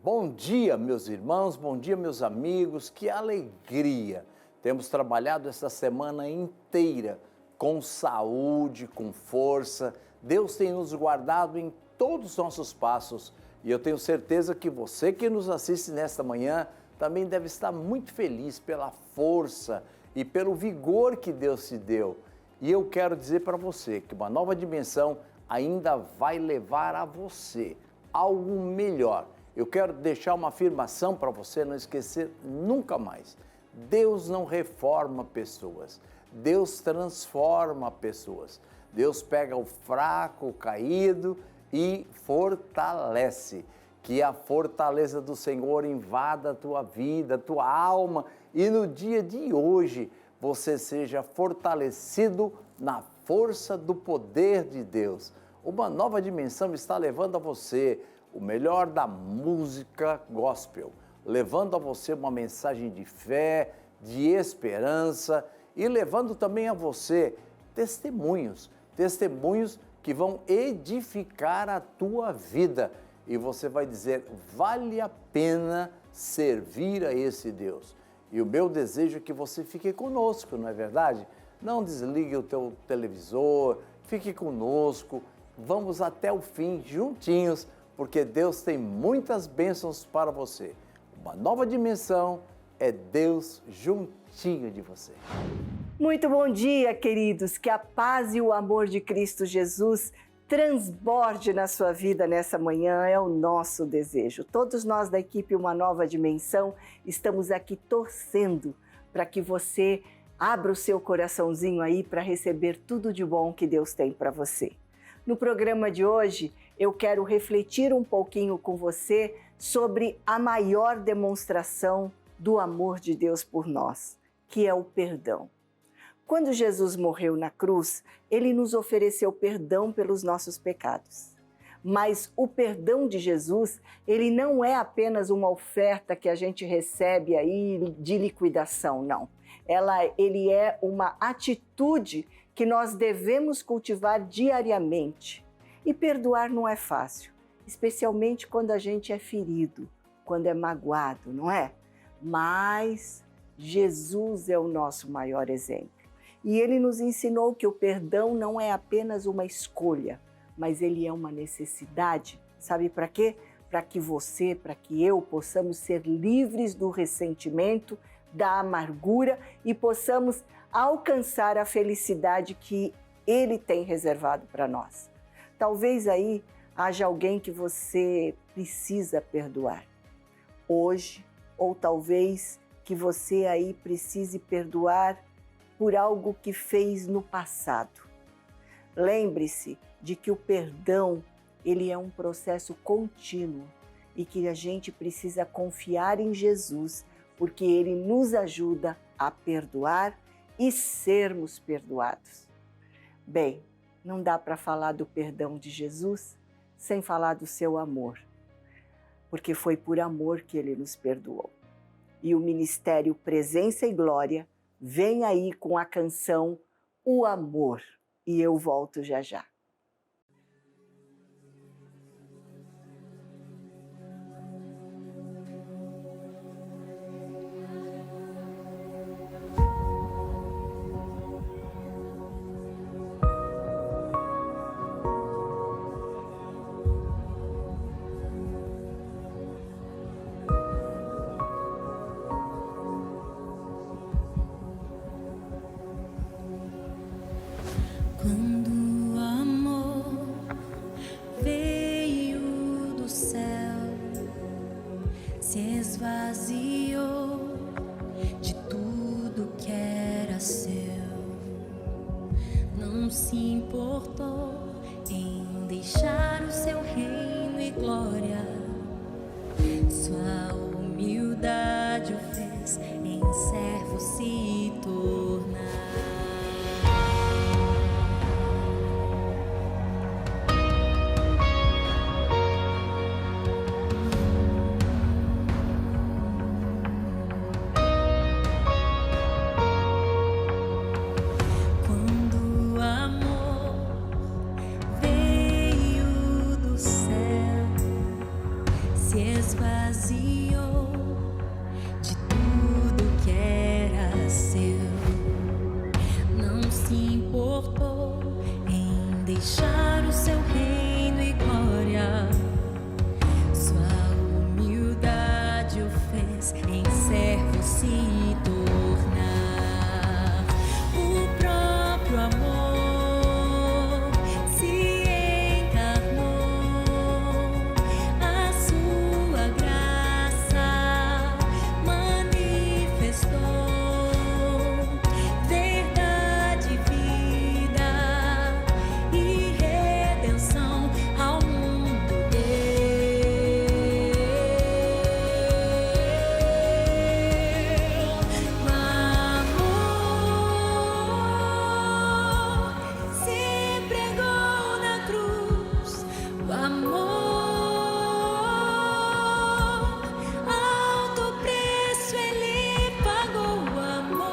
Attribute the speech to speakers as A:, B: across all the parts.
A: Bom dia, meus irmãos, bom dia, meus amigos, que alegria! Temos trabalhado essa semana inteira com saúde, com força. Deus tem nos guardado em todos os nossos passos e eu tenho certeza que você que nos assiste nesta manhã também deve estar muito feliz pela força e pelo vigor que Deus te deu. E eu quero dizer para você que uma nova dimensão ainda vai levar a você algo melhor. Eu quero deixar uma afirmação para você não esquecer nunca mais. Deus não reforma pessoas, Deus transforma pessoas. Deus pega o fraco, o caído e fortalece. Que a fortaleza do Senhor invada a tua vida, a tua alma e no dia de hoje você seja fortalecido na força do poder de Deus. Uma nova dimensão está levando a você o melhor da música gospel, levando a você uma mensagem de fé, de esperança e levando também a você testemunhos que vão edificar a tua vida. E você vai dizer, vale a pena servir a esse Deus. E o meu desejo é que você fique conosco, não é verdade? Não desligue o teu televisor, fique conosco, vamos até o fim juntinhos, porque Deus tem muitas bênçãos para você. Uma nova dimensão é Deus juntinho de você.
B: Muito bom dia, queridos. Que a paz e o amor de Cristo Jesus transborde na sua vida nessa manhã, é o nosso desejo. Todos nós da equipe Uma Nova Dimensão estamos aqui torcendo para que você abra o seu coraçãozinho aí para receber tudo de bom que Deus tem para você. No programa de hoje, eu quero refletir um pouquinho com você sobre a maior demonstração do amor de Deus por nós, que é o perdão. Quando Jesus morreu na cruz, ele nos ofereceu perdão pelos nossos pecados. Mas o perdão de Jesus, ele não é apenas uma oferta que a gente recebe aí de liquidação, não. Ele é uma atitude que nós devemos cultivar diariamente. E perdoar não é fácil, especialmente quando a gente é ferido, quando é magoado, não é? Mas Jesus é o nosso maior exemplo. E ele nos ensinou que o perdão não é apenas uma escolha, mas ele é uma necessidade. Sabe para quê? Para que você, para que eu possamos ser livres do ressentimento, da amargura e possamos alcançar a felicidade que ele tem reservado para nós. Talvez aí haja alguém que você precisa perdoar hoje, ou talvez que você aí precise perdoar por algo que fez no passado. Lembre-se de que o perdão, ele é um processo contínuo e que a gente precisa confiar em Jesus, porque ele nos ajuda a perdoar e sermos perdoados. Bem, não dá para falar do perdão de Jesus sem falar do seu amor, porque foi por amor que ele nos perdoou. E o Ministério Presença e Glória vem aí com a canção O Amor, e eu volto já já.
C: Quando o amor veio do céu, se esvaziou de tudo que era seu, não se importou em deixar o seu reino e glória. Sua humildade o fez em servo se tornar. Se esvaziou de tudo que era seu. Não se importou em deixar o seu reino e glória. Sua humildade o fez em servo se tornar. O próprio amor se encarnou. A sua graça manifestou. Verdade, vida e redenção ao mundo deu. O amor se entregou na cruz. O amor, alto preço ele pagou. O amor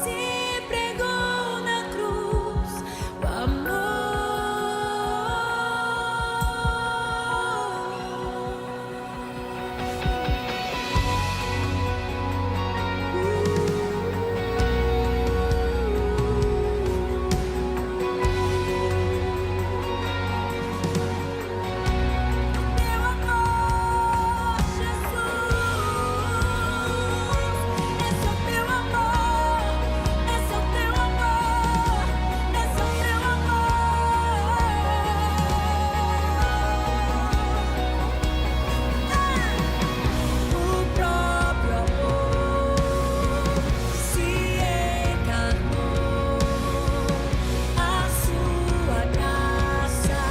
C: se entregou na cruz. O teu amor, Jesus, esse é o teu amor, esse é o teu amor, esse é o teu amor. O próprio amor se encarnou. A sua graça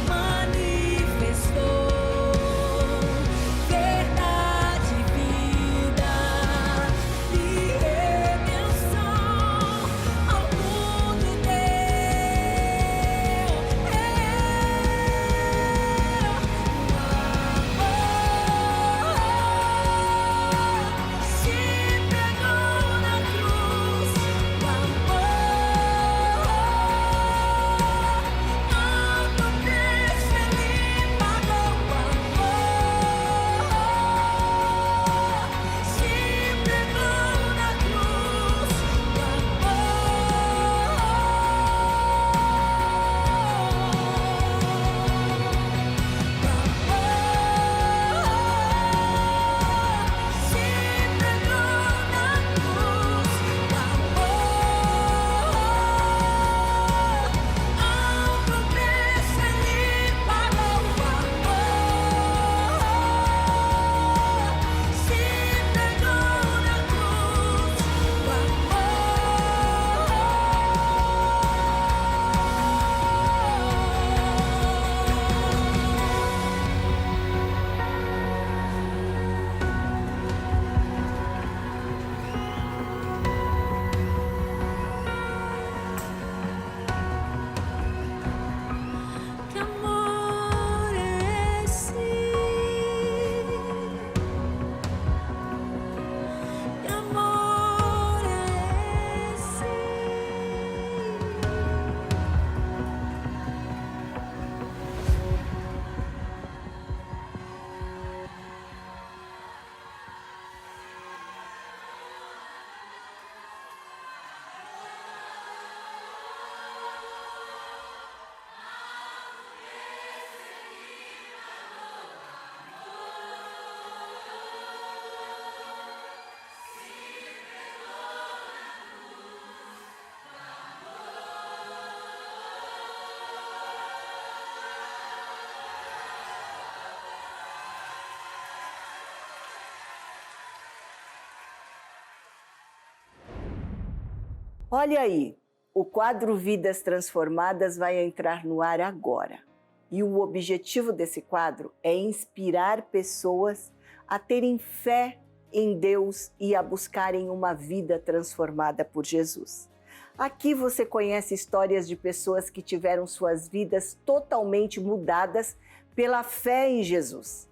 C: manifestou. Verdade, vida e redenção ao mundo deu. Se entregou na cruz. O amor, alto preço ele pagou. O amor se entregou na cruz. O que amor é esse? Que amor é esse?
B: Olha aí, o quadro Vidas Transformadas vai entrar no ar agora. E o objetivo desse quadro é inspirar pessoas a terem fé em Deus e a buscarem uma vida transformada por Jesus. Aqui você conhece histórias de pessoas que tiveram suas vidas totalmente mudadas pela fé em Jesus.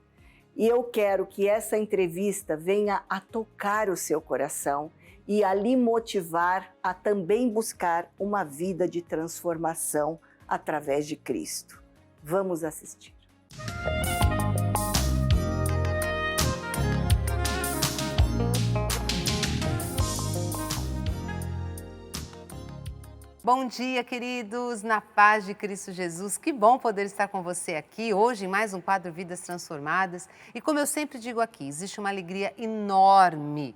B: E eu quero que essa entrevista venha a tocar o seu coração e a lhe motivar a também buscar uma vida de transformação através de Cristo. Vamos assistir.
D: Bom dia, queridos, na paz de Cristo Jesus. Que bom poder estar com você aqui hoje em mais um quadro Vidas Transformadas. E como eu sempre digo aqui, existe uma alegria enorme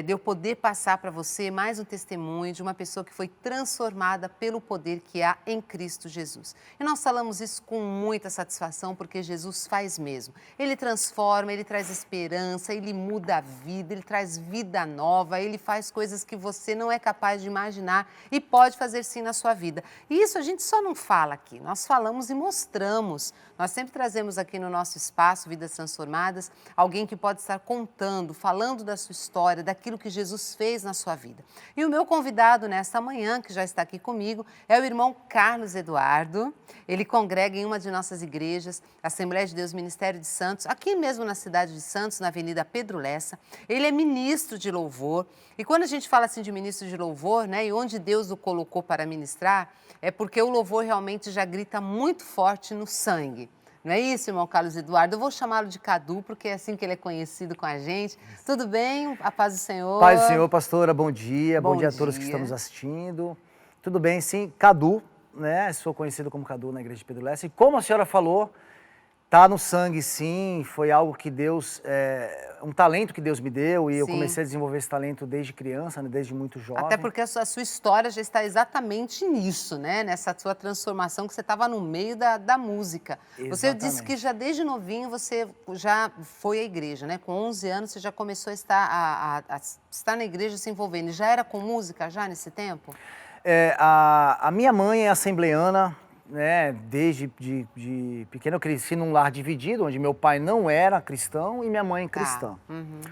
D: de eu poder passar para você mais um testemunho de uma pessoa que foi transformada pelo poder que há em Cristo Jesus. E nós falamos isso com muita satisfação porque Jesus faz mesmo. Ele transforma, ele traz esperança, ele muda a vida, ele traz vida nova, ele faz coisas que você não é capaz de imaginar e pode fazer sim na sua vida. E isso a gente só não fala aqui, nós falamos e mostramos. Nós sempre trazemos aqui no nosso espaço Vidas Transformadas alguém que pode estar contando, falando da sua história, daquilo que Jesus fez na sua vida. E o meu convidado nesta manhã, que já está aqui comigo, é o irmão Carlos Eduardo. Ele congrega em uma de nossas igrejas, Assembleia de Deus Ministério de Santos, aqui mesmo na cidade de Santos, na Avenida Pedro Lessa. Ele é ministro de louvor. E quando a gente fala assim de ministro de louvor, né, e onde Deus o colocou para ministrar, é porque o louvor realmente já grita muito forte no sangue. Não é isso, irmão Carlos Eduardo? Eu vou chamá-lo de Cadu, porque é assim que ele é conhecido com a gente. Tudo bem? A paz do Senhor.
E: Paz do Senhor, pastora. Bom dia.
D: Bom
E: Bom dia a todos que estão nos assistindo. Tudo bem, sim. Cadu, né? Sou conhecido como Cadu na igreja de Pedro Lessa. E como a senhora falou, tá no sangue, sim. Foi algo que Deus, um talento que Deus me deu. E eu comecei a desenvolver esse talento desde criança, né? Desde muito jovem.
D: Até porque a sua história já está exatamente nisso, né? Nessa sua transformação que você estava no meio da música.
E: Exatamente.
D: Você disse que já desde novinho você já foi à igreja, né? Com 11 anos você já começou a estar na igreja se envolvendo. E já era com música já nesse tempo?
E: A minha mãe é assembleiana, né? Desde de pequeno eu cresci num lar dividido, onde meu pai não era cristão e minha mãe cristã.
D: Uhum.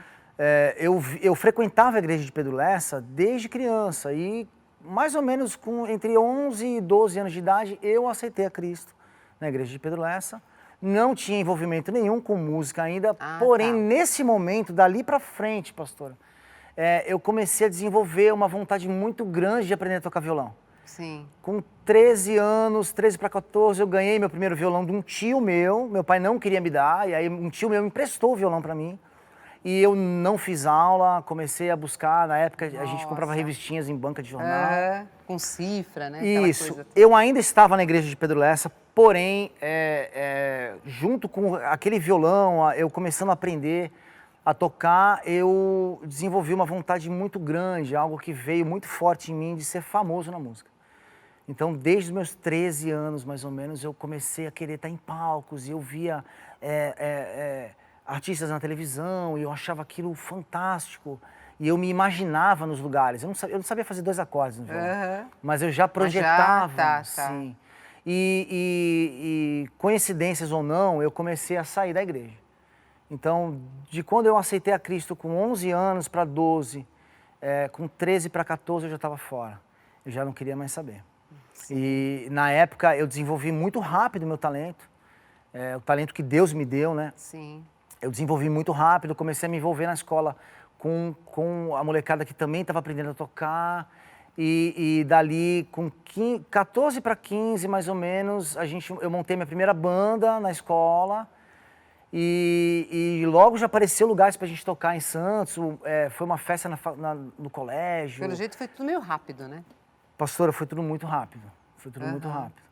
E: Eu frequentava a igreja de Pedro Lessa desde criança e mais ou menos entre 11 e 12 anos de idade eu aceitei a Cristo na igreja de Pedro Lessa. Não tinha envolvimento nenhum com música ainda, porém nesse momento, dali pra frente, pastora, eu comecei a desenvolver uma vontade muito grande de aprender a tocar violão.
D: Sim.
E: Com 13 anos, 13 para 14, eu ganhei meu primeiro violão de um tio meu pai não queria me dar, e aí um tio meu emprestou o violão para mim. E eu não fiz aula, comecei a buscar, na época a gente comprava revistinhas em banca de jornal.
D: Com cifra, né? Aquela
E: Isso,
D: coisa toda.
E: eu ainda estava na igreja de Pedro Lessa, porém, junto com aquele violão, eu começando a aprender a tocar, eu desenvolvi uma vontade muito grande, algo que veio muito forte em mim de ser famoso na música. Então, desde os meus 13 anos, mais ou menos, eu comecei a querer estar em palcos e eu via artistas na televisão e eu achava aquilo fantástico. E eu me imaginava nos lugares. Eu não sabia fazer 2 acordes no violão, mas eu já projetava, sim. E coincidências ou não, eu comecei a sair da igreja. Então, de quando eu aceitei a Cristo com 11 anos para 12, com 13 para 14 eu já estava fora. Eu já não queria mais saber. Sim. E na época eu desenvolvi muito rápido o meu talento, o talento que Deus me deu, né?
D: Sim.
E: Eu desenvolvi muito rápido, comecei a me envolver na escola com a molecada que também estava aprendendo a tocar. E dali, com 14 para 15, mais ou menos, eu montei minha primeira banda na escola. E logo já apareceu lugares pra gente tocar em Santos, foi uma festa no colégio.
D: Pelo jeito foi tudo meio rápido, né?
E: Pastora, foi tudo muito rápido, muito rápido.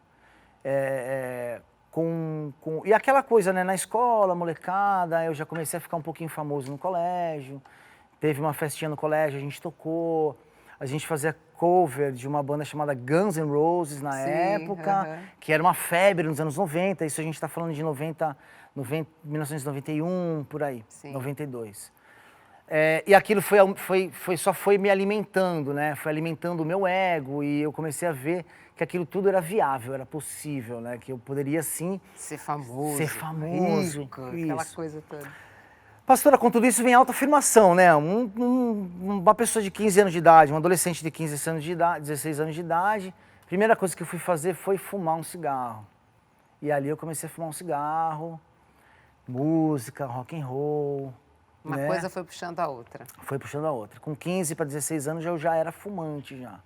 E: E aquela coisa, né, na escola, molecada, eu já comecei a ficar um pouquinho famoso no colégio, teve uma festinha no colégio, a gente tocou, a gente fazia cover de uma banda chamada Guns N' Roses na época, que era uma febre nos anos 90, isso a gente tá falando de 1991, por aí, sim. 92. E aquilo só foi me alimentando, né? Foi alimentando o meu ego e eu comecei a ver que aquilo tudo era viável, era possível, né? Que eu poderia, sim...
D: Ser famoso.
E: Rico,
D: aquela coisa toda.
E: Pastora, com tudo isso vem autoafirmação, né? Uma pessoa de 15 anos de idade, um adolescente de 15 anos de idade, 16 anos de idade, a primeira coisa que eu fui fazer foi fumar um cigarro. E ali eu comecei a fumar um cigarro, música, rock and roll.
D: Uma coisa foi puxando a outra.
E: Foi puxando a outra. Com 15 para 16 anos eu já era fumante já.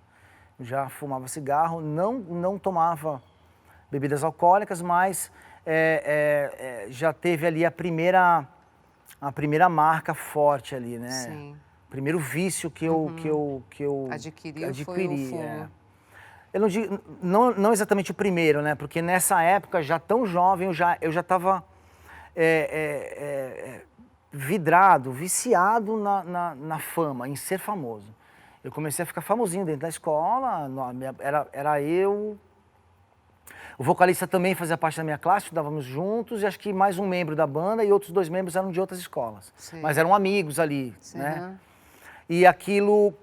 E: Eu já fumava cigarro, não tomava bebidas alcoólicas, mas já teve ali a primeira marca forte ali, né?
D: Sim.
E: O primeiro vício que eu
D: Adquiriu
E: adquiri.
D: foi o fumo.
E: É. Eu não digo, não exatamente o primeiro, né? Porque nessa época, já tão jovem, eu já estava vidrado, viciado na fama, em ser famoso. Eu comecei a ficar famosinho dentro da escola, era eu. O vocalista também fazia parte da minha classe, estudávamos juntos, e acho que mais um membro da banda e outros 2 membros eram de outras escolas.
D: Sim.
E: Mas eram amigos ali,
D: Sim,
E: né?
D: aham.
E: E aquilo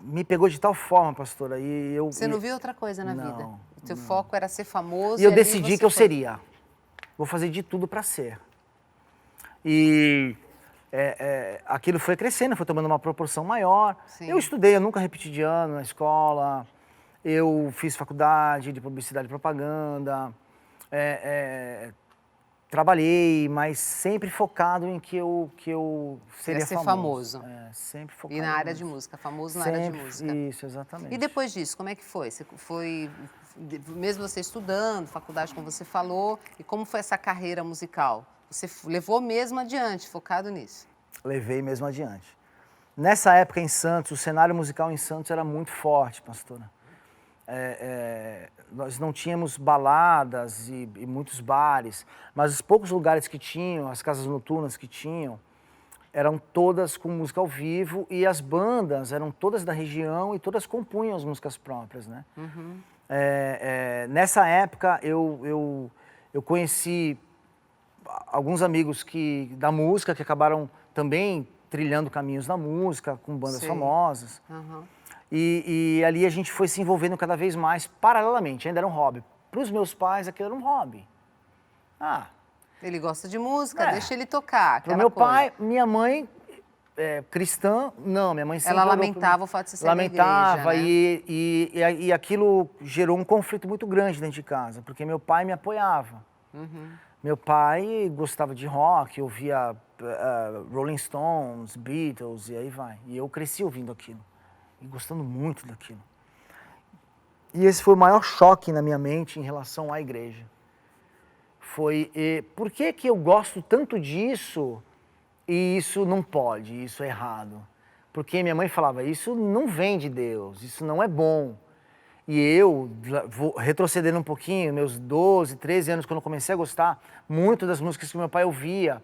E: me pegou de tal forma, pastora, e eu...
D: Você não viu outra coisa na vida?
E: Não,
D: O teu foco era ser famoso
E: E eu
D: ali
E: decidi
D: você
E: que eu
D: foi.
E: seria. Vou fazer de tudo para ser. E aquilo foi crescendo, foi tomando uma proporção maior.
D: Sim.
E: Eu estudei, eu nunca repeti de ano na escola. Eu fiz faculdade de publicidade e propaganda. Trabalhei, mas sempre focado em que eu seria
D: ser famoso.
E: Sempre focado
D: E na área de
E: nisso.
D: música, famoso na área de
E: Sempre,
D: música.
E: Isso, exatamente.
D: E depois disso, como é que foi? Você foi, mesmo você estudando, faculdade como você falou, e como foi essa carreira musical? Você levou mesmo adiante, focado nisso?
E: Levei mesmo adiante. Nessa época em Santos, o cenário musical em Santos era muito forte, pastora. Nós não tínhamos baladas e muitos bares, mas os poucos lugares que tinham, as casas noturnas que tinham, eram todas com música ao vivo e as bandas eram todas da região e todas compunham as músicas próprias, né? Nessa época eu conheci alguns amigos da música que acabaram também trilhando caminhos na música com bandas
D: Sei.
E: famosas.
D: Aham.
E: E ali a gente foi se envolvendo cada vez mais paralelamente, ainda era um hobby. Para os meus pais aquilo era um hobby.
D: Ele gosta de música,
E: É.
D: deixa ele tocar.
E: Para o
D: aquela
E: meu
D: coisa.
E: pai, minha mãe, cristã, não, minha mãe sempre
D: Ela
E: olhou
D: lamentava o fato de você ser da
E: lamentava
D: igreja, né?
E: e aquilo gerou um conflito muito grande dentro de casa, porque meu pai me apoiava. Meu pai gostava de rock, ouvia Rolling Stones, Beatles e aí vai. E eu cresci ouvindo aquilo e gostando muito daquilo. E esse foi o maior choque na minha mente em relação à igreja. Foi, por que eu gosto tanto disso e isso não pode, isso é errado? Porque minha mãe falava, isso não vem de Deus, isso não é bom. E eu, vou retrocedendo um pouquinho, meus 12, 13 anos, quando eu comecei a gostar muito das músicas que meu pai ouvia,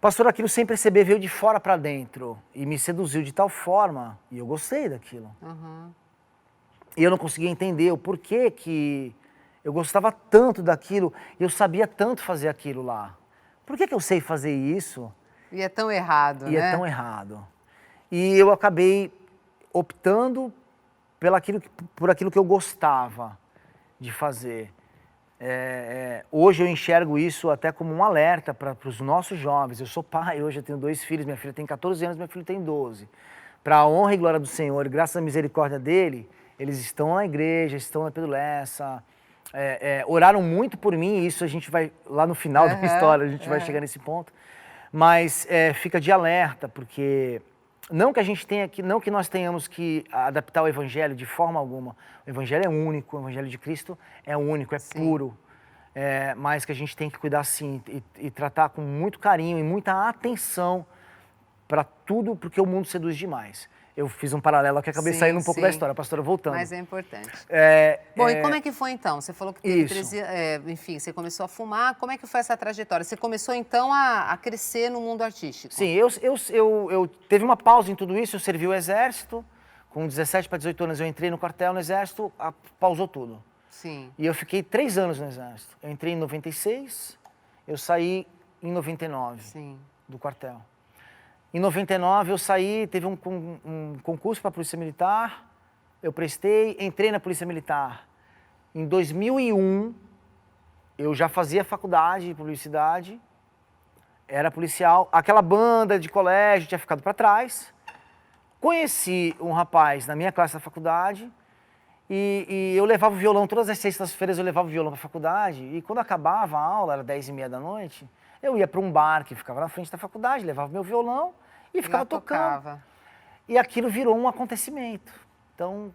E: pastor, aquilo sem perceber veio de fora para dentro e me seduziu de tal forma, e eu gostei daquilo. E eu não conseguia entender o porquê que eu gostava tanto daquilo, e eu sabia tanto fazer aquilo lá. Por que eu sei fazer isso?
D: E é tão errado,
E: E
D: né?
E: é tão errado. E eu acabei optando por aquilo que eu gostava de fazer. Hoje eu enxergo isso até como um alerta para os nossos jovens. Eu sou pai, hoje eu tenho 2 filhos, minha filha tem 14 anos, meu filho tem 12. Para a honra e glória do Senhor, graças à misericórdia dele, eles estão na igreja, estão na Pedro Lessa, oraram muito por mim, e isso a gente vai, lá no final da história, a gente vai chegar nesse ponto. Mas fica de alerta, porque não que nós tenhamos que adaptar o evangelho de forma alguma. O evangelho é único, o evangelho de Cristo é único, é puro. Mas que a gente tem que cuidar sim e tratar com muito carinho e muita atenção para tudo, porque o mundo seduz demais. Eu fiz um paralelo aqui, acabei
D: Sim,
E: saindo um pouco da
D: sim.
E: história, pastora, voltando.
D: Mas é importante. Bom, e como é que foi então? Você falou que teve
E: Isso.
D: 13, enfim, você começou a fumar. Como é que foi essa trajetória? Você começou então a crescer no mundo artístico?
E: Sim, eu teve uma pausa em tudo isso, eu servi o exército, com 17 para 18 anos eu entrei no quartel no exército, pausou tudo.
D: Sim.
E: E eu fiquei 3 anos no exército. Eu entrei em 96, eu saí em 99
D: Sim.
E: do quartel. Em 99 eu saí, teve um concurso para a Polícia Militar, eu prestei, entrei na Polícia Militar. Em 2001, eu já fazia faculdade de publicidade, era policial. Aquela banda de colégio tinha ficado para trás. Conheci um rapaz na minha classe da faculdade e eu levava o violão, todas as sextas-feiras eu levava o violão para a faculdade. E quando acabava a aula, era 10h30 da noite, eu ia para um bar que ficava na frente da faculdade, levava meu violão e ficava tocando.
D: Tocava.
E: E aquilo virou um acontecimento. Então,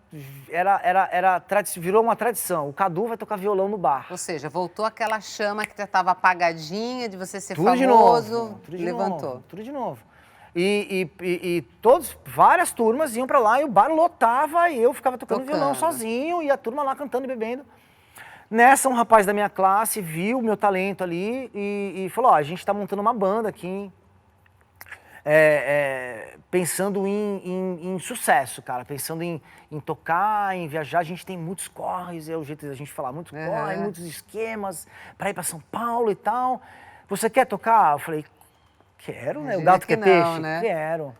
E: virou uma tradição. O Cadu vai tocar violão no bar.
D: Ou seja, voltou aquela chama que já estava apagadinha de você ser
E: Tudo de
D: famoso,
E: novo, tudo de
D: levantou.
E: novo, tudo de novo. E várias turmas iam pra lá e o bar lotava e eu ficava tocando violão sozinho e a turma lá cantando e bebendo. Nessa, um rapaz da minha classe viu o meu talento ali e falou, ó, a gente tá montando uma banda aqui, pensando em sucesso, cara, pensando em tocar, em viajar. A gente tem muitos corres, é o jeito da gente falar, muitos corres, muitos esquemas para ir para São Paulo e tal. Você quer tocar? Eu falei, quero, né? O gato quer peixe?
D: Né?
E: Quero.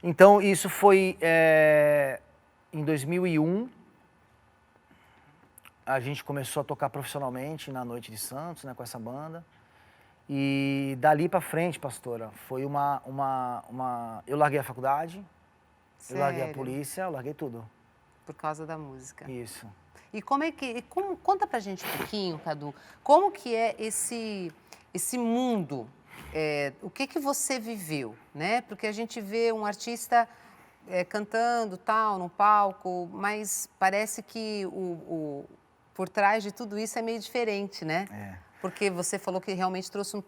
E: Então, isso foi em 2001. A gente começou a tocar profissionalmente na Noite de Santos, né, com essa banda. E dali pra frente, pastora, foi eu larguei a faculdade, eu larguei a polícia, eu larguei tudo.
D: Por causa da música.
E: Isso.
D: E conta pra gente um pouquinho, Cadu, como que é esse mundo, o que você viveu, né? Porque a gente vê um artista cantando, tal, no palco, mas parece que por trás de tudo isso é meio diferente, né? Porque você falou que realmente trouxe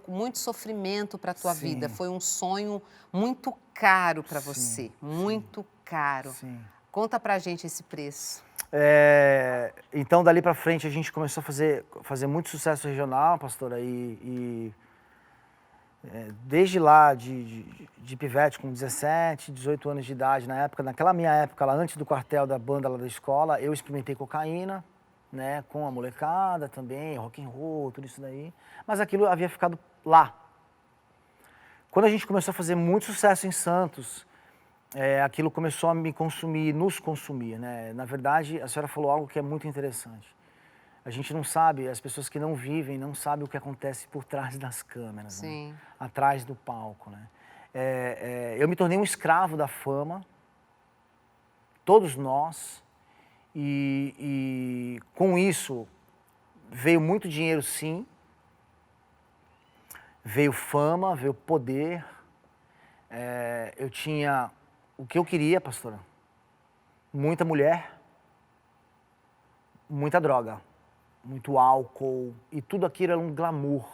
D: muito sofrimento para a tua vida. Foi um sonho muito caro para você, muito caro.
E: Sim.
D: Conta pra gente esse preço.
E: Então, dali pra frente, a gente começou a fazer muito sucesso regional, pastora, desde lá, de pivete, com 17, 18 anos de idade, naquela minha época, lá antes do quartel da banda lá da escola, eu experimentei cocaína, né, com a molecada também, rock and roll, tudo isso daí, mas aquilo havia ficado lá. Quando a gente começou a fazer muito sucesso em Santos, aquilo começou a me consumir, nos consumir, né? Na verdade, a senhora falou algo que é muito interessante. A gente não sabe, as pessoas que não vivem, não sabem o que acontece por trás das câmeras, né? Atrás do palco, né? Eu me tornei um escravo da fama, todos nós, e com isso veio muito dinheiro, sim, veio fama, veio poder, eu tinha o que eu queria, pastora, muita mulher, muita droga, muito álcool, e tudo aquilo era um glamour,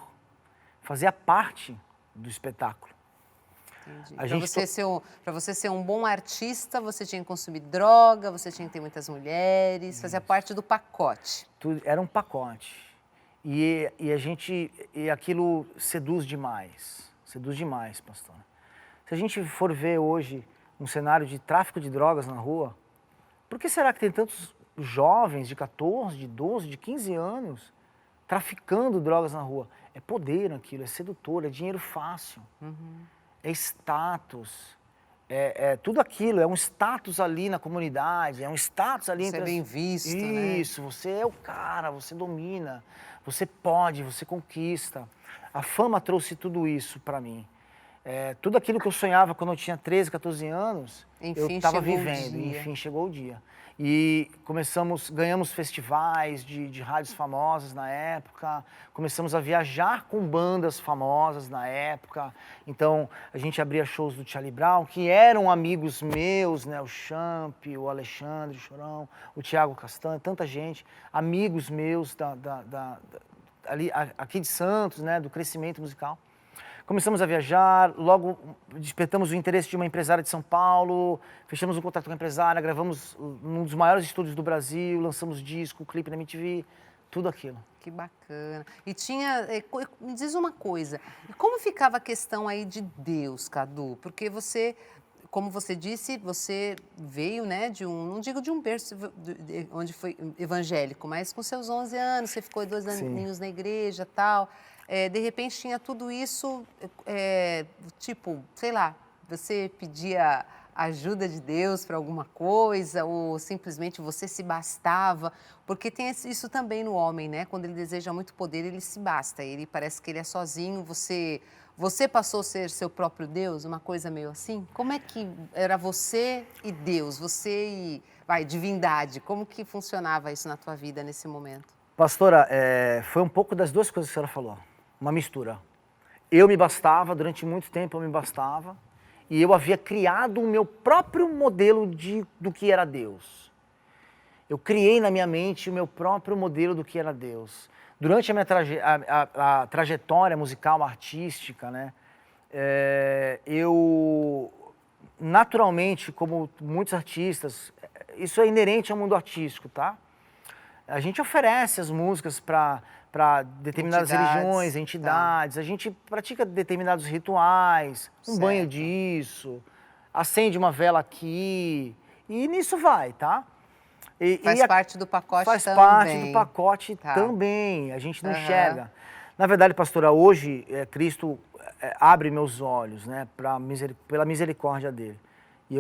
E: fazia parte do espetáculo.
D: Para você ser um bom artista, você tinha que consumir droga, você tinha que ter muitas mulheres, fazia parte do pacote.
E: Era um pacote. E aquilo seduz demais, pastora. Se a gente for ver hoje um cenário de tráfico de drogas na rua, por que será que tem tantos jovens de 14, de 12, de 15 anos traficando drogas na rua? É poder aquilo, é sedutor, é dinheiro fácil. É status, tudo aquilo, é um status ali na comunidade, é um status ali
D: entre... Você é bem visto, né?
E: Isso, você é o cara, você domina, você pode, você conquista. A fama trouxe tudo isso para mim. Tudo aquilo que eu sonhava quando eu tinha 13, 14 anos, eu estava vivendo, enfim, chegou o dia. E ganhamos festivais de rádios famosas na época, começamos a viajar com bandas famosas na época. Então, a gente abria shows do Charlie Brown, que eram amigos meus, né? O Champ, o Alexandre, o Chorão, o Thiago Castanho, tanta gente, amigos meus ali, aqui de Santos, né? Do crescimento musical. Começamos a viajar, logo despertamos o interesse de uma empresária de São Paulo, fechamos um contato com a empresária, gravamos num dos maiores estúdios do Brasil, lançamos disco, clipe na MTV, tudo aquilo.
D: Que bacana. E me diz uma coisa, como ficava a questão aí de Deus, Cadu? Porque você, como você disse, você veio, né, não digo de um berço onde foi evangélico, mas com seus 11 anos, você ficou 2 aninhos na igreja e tal. De repente tinha tudo isso, tipo, sei lá, você pedia ajuda de Deus para alguma coisa ou simplesmente você se bastava? Porque tem isso também no homem, né? Quando ele deseja muito poder, ele se basta, ele parece que ele é sozinho, você passou a ser seu próprio Deus, uma coisa meio assim? Como é que era você e Deus, você e, divindade, como que funcionava isso na tua vida nesse momento?
E: Pastora, foi um pouco das duas coisas que a senhora falou. Uma mistura. Eu me bastava, durante muito tempo eu me bastava, E eu havia criado o meu próprio modelo do que era Deus. Eu criei na minha mente o meu próprio modelo do que era Deus. Durante a minha a trajetória musical, artística, né, eu, naturalmente, como muitos artistas, isso é inerente ao mundo artístico, tá? A gente oferece as músicas para determinadas religiões, entidades, a gente pratica determinados rituais, um banho disso, acende uma vela aqui, e nisso vai, tá?
D: Faz parte do pacote também.
E: Faz parte do pacote também, a gente não enxerga. Na verdade, pastora, hoje Cristo abre meus olhos, né, pela misericórdia dele. E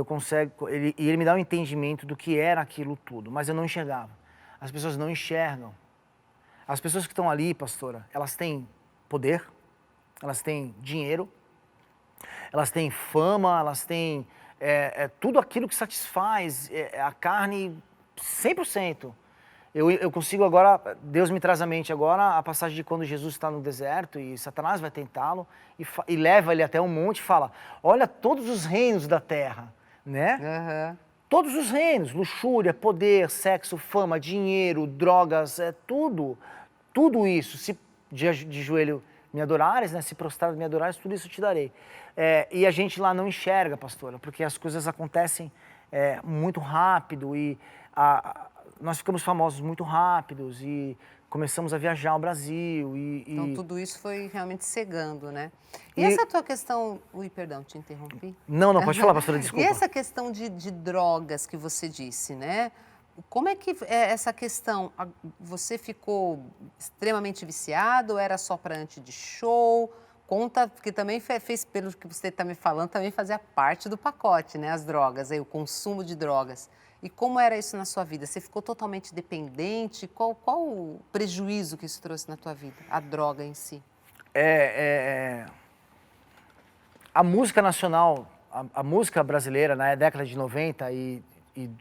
E: ele me dá um entendimento do que era aquilo tudo, mas eu não enxergava. As pessoas não enxergam. As pessoas que estão ali, pastora, elas têm poder, elas têm dinheiro, elas têm fama, elas têm tudo aquilo que satisfaz a carne 100%. Eu consigo agora, Deus me traz à mente agora a passagem de quando Jesus está no deserto e Satanás vai tentá-lo e leva ele até um monte e fala, olha todos os reinos da terra, né? Todos os reinos, luxúria, poder, sexo, fama, dinheiro, drogas, tudo isso, se de joelho me adorares, né? Se prostrado me adorares, tudo isso te darei. E a gente lá não enxerga, pastora, porque as coisas acontecem muito rápido e nós ficamos famosos muito rápidos e começamos a viajar ao Brasil.
D: Então tudo isso foi realmente cegando, né? E essa tua questão... Ui, perdão, te interrompi.
E: Não, pode falar, pastora, desculpa.
D: E essa questão de drogas que você disse, né? Como é que essa questão, você ficou extremamente viciado, ou era só para antes de show? Conta, porque também fez, pelo que você está me falando, também fazia parte do pacote, né? As drogas, aí, o consumo de drogas. E como era isso na sua vida? Você ficou totalmente dependente? Qual o prejuízo que isso trouxe na tua vida, a droga em si?
E: A música nacional, a música brasileira na década de 90 e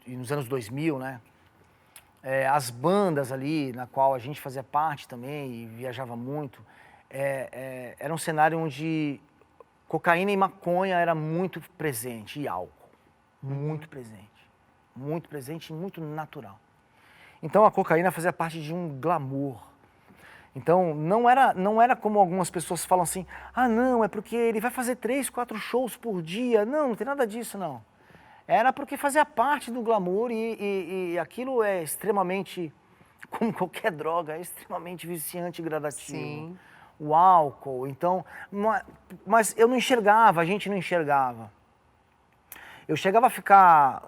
E: nos anos 2000, né? As bandas ali, na qual a gente fazia parte também e viajava muito, era um cenário onde cocaína e maconha era muito presente, e álcool, muito presente e muito natural. Então a cocaína fazia parte de um glamour. Então não era como algumas pessoas falam assim, não, é porque ele vai fazer 3, 4 shows por dia. Não tem nada disso, não. Era porque fazia parte do glamour e aquilo é extremamente, como qualquer droga, é extremamente viciante e gradativo.
D: Sim.
E: O álcool, então... Mas eu não enxergava, a gente não enxergava. Eu chegava a ficar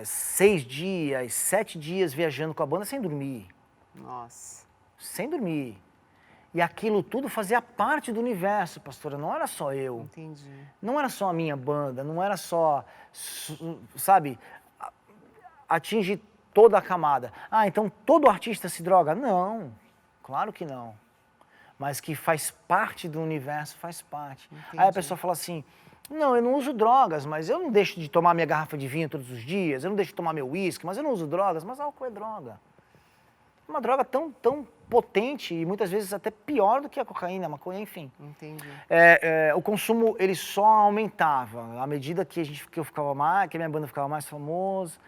E: 6 dias, 7 dias viajando com a banda sem dormir.
D: Nossa. Sem
E: dormir. E aquilo tudo fazia parte do universo, pastora, não era só eu.
D: Entendi.
E: Não era só a minha banda, não era só, sabe, atingir toda a camada. Então todo artista se droga? Não, claro que não. Mas que faz parte do universo, faz parte.
D: Entendi.
E: Aí a pessoa fala assim, não, eu não uso drogas, mas eu não deixo de tomar minha garrafa de vinho todos os dias, eu não deixo de tomar meu uísque, mas eu não uso drogas, mas álcool é droga. Uma droga tão potente e muitas vezes até pior do que a cocaína, a maconha, enfim.
D: Entendi.
E: O consumo, ele só aumentava. À medida que eu ficava mais, que a minha banda ficava mais famosa,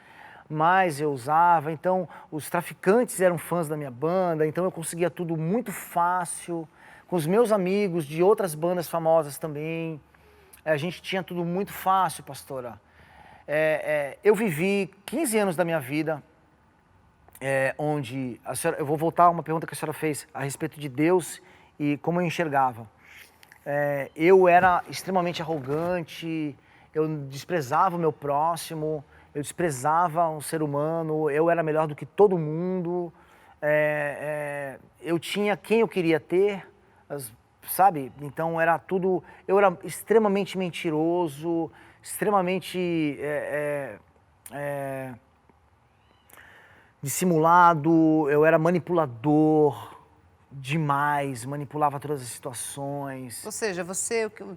E: mais eu usava. Então, os traficantes eram fãs da minha banda, então eu conseguia tudo muito fácil. Com os meus amigos de outras bandas famosas também. A gente tinha tudo muito fácil, pastora. Eu vivi 15 anos da minha vida onde, eu vou voltar a uma pergunta que a senhora fez a respeito de Deus e como eu enxergava. Eu era extremamente arrogante, eu desprezava o meu próximo, eu desprezava um ser humano, eu era melhor do que todo mundo, eu tinha quem eu queria ter, sabe? Então era tudo, eu era extremamente mentiroso, extremamente dissimulado, eu era manipulador demais, manipulava todas as situações.
D: Ou seja,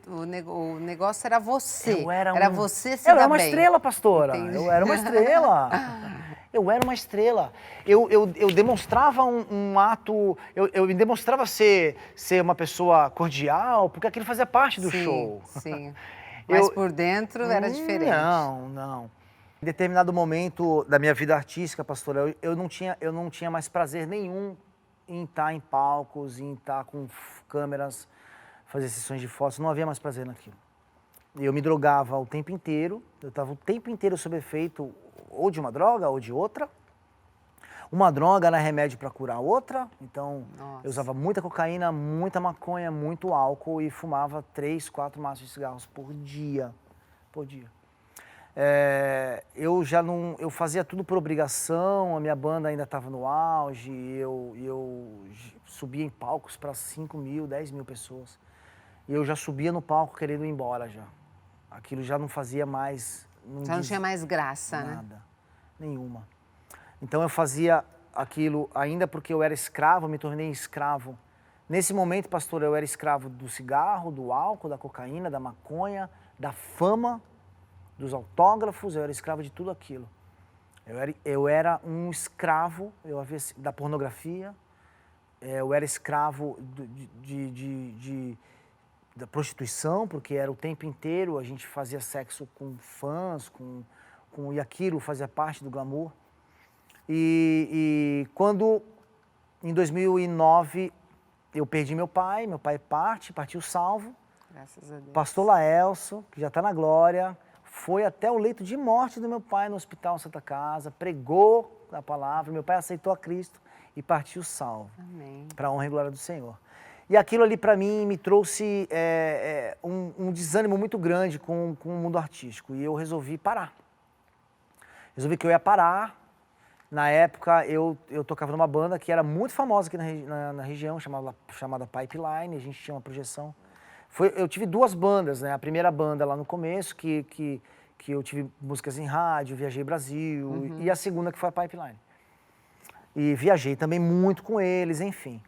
D: o negócio era você.
E: Era
D: você se
E: Eu
D: dar
E: era uma
D: bem.
E: estrela, pastora.
D: Entendi.
E: Eu era uma estrela. Eu era uma estrela. Eu demonstrava um ato, eu me demonstrava ser uma pessoa cordial, porque aquilo fazia parte do show.
D: Sim. Mas por dentro era diferente.
E: Não. Em determinado momento da minha vida artística, pastora, eu não tinha mais prazer nenhum em estar em palcos, em estar com câmeras, fazer sessões de fotos, não havia mais prazer naquilo. Eu me drogava o tempo inteiro, eu estava o tempo inteiro sob efeito ou de uma droga ou de outra. Uma droga era remédio para curar outra, então
D: Nossa.
E: eu usava muita cocaína, muita maconha, muito álcool e fumava 3, 4 maços de cigarros por dia. Eu fazia tudo por obrigação, a minha banda ainda estava no auge, eu subia em palcos para 5 mil, 10 mil pessoas. E eu já subia no palco querendo ir embora já. Aquilo já não fazia mais...
D: Já não tinha mais graça, né?
E: Nada, nenhuma. Então eu fazia aquilo ainda porque eu era escravo, me tornei escravo. Nesse momento, pastor, eu era escravo do cigarro, do álcool, da cocaína, da maconha, da fama, dos autógrafos, eu era escravo de tudo aquilo. Eu era um escravo da pornografia, eu era escravo da prostituição, porque era o tempo inteiro, a gente fazia sexo com fãs, e aquilo fazia parte do glamour. E quando, em 2009, eu perdi meu pai partiu salvo.
D: Graças a Deus.
E: Pastor Laelso, que já está na glória, foi até o leito de morte do meu pai no Hospital Santa Casa, pregou a palavra, meu pai aceitou a Cristo e partiu salvo.
D: Amém.
E: Para a honra e glória do Senhor. E aquilo ali para mim me trouxe um desânimo muito grande com o mundo artístico e eu resolvi parar. Resolvi que eu ia parar. Na época eu tocava numa banda que era muito famosa aqui na região, chamada Pipeline, a gente tinha uma projeção. Eu tive 2 bandas, né? A primeira banda lá no começo, que eu tive músicas em rádio, Viajei Brasil, e a segunda que foi a Pipeline. E viajei também muito com eles, enfim.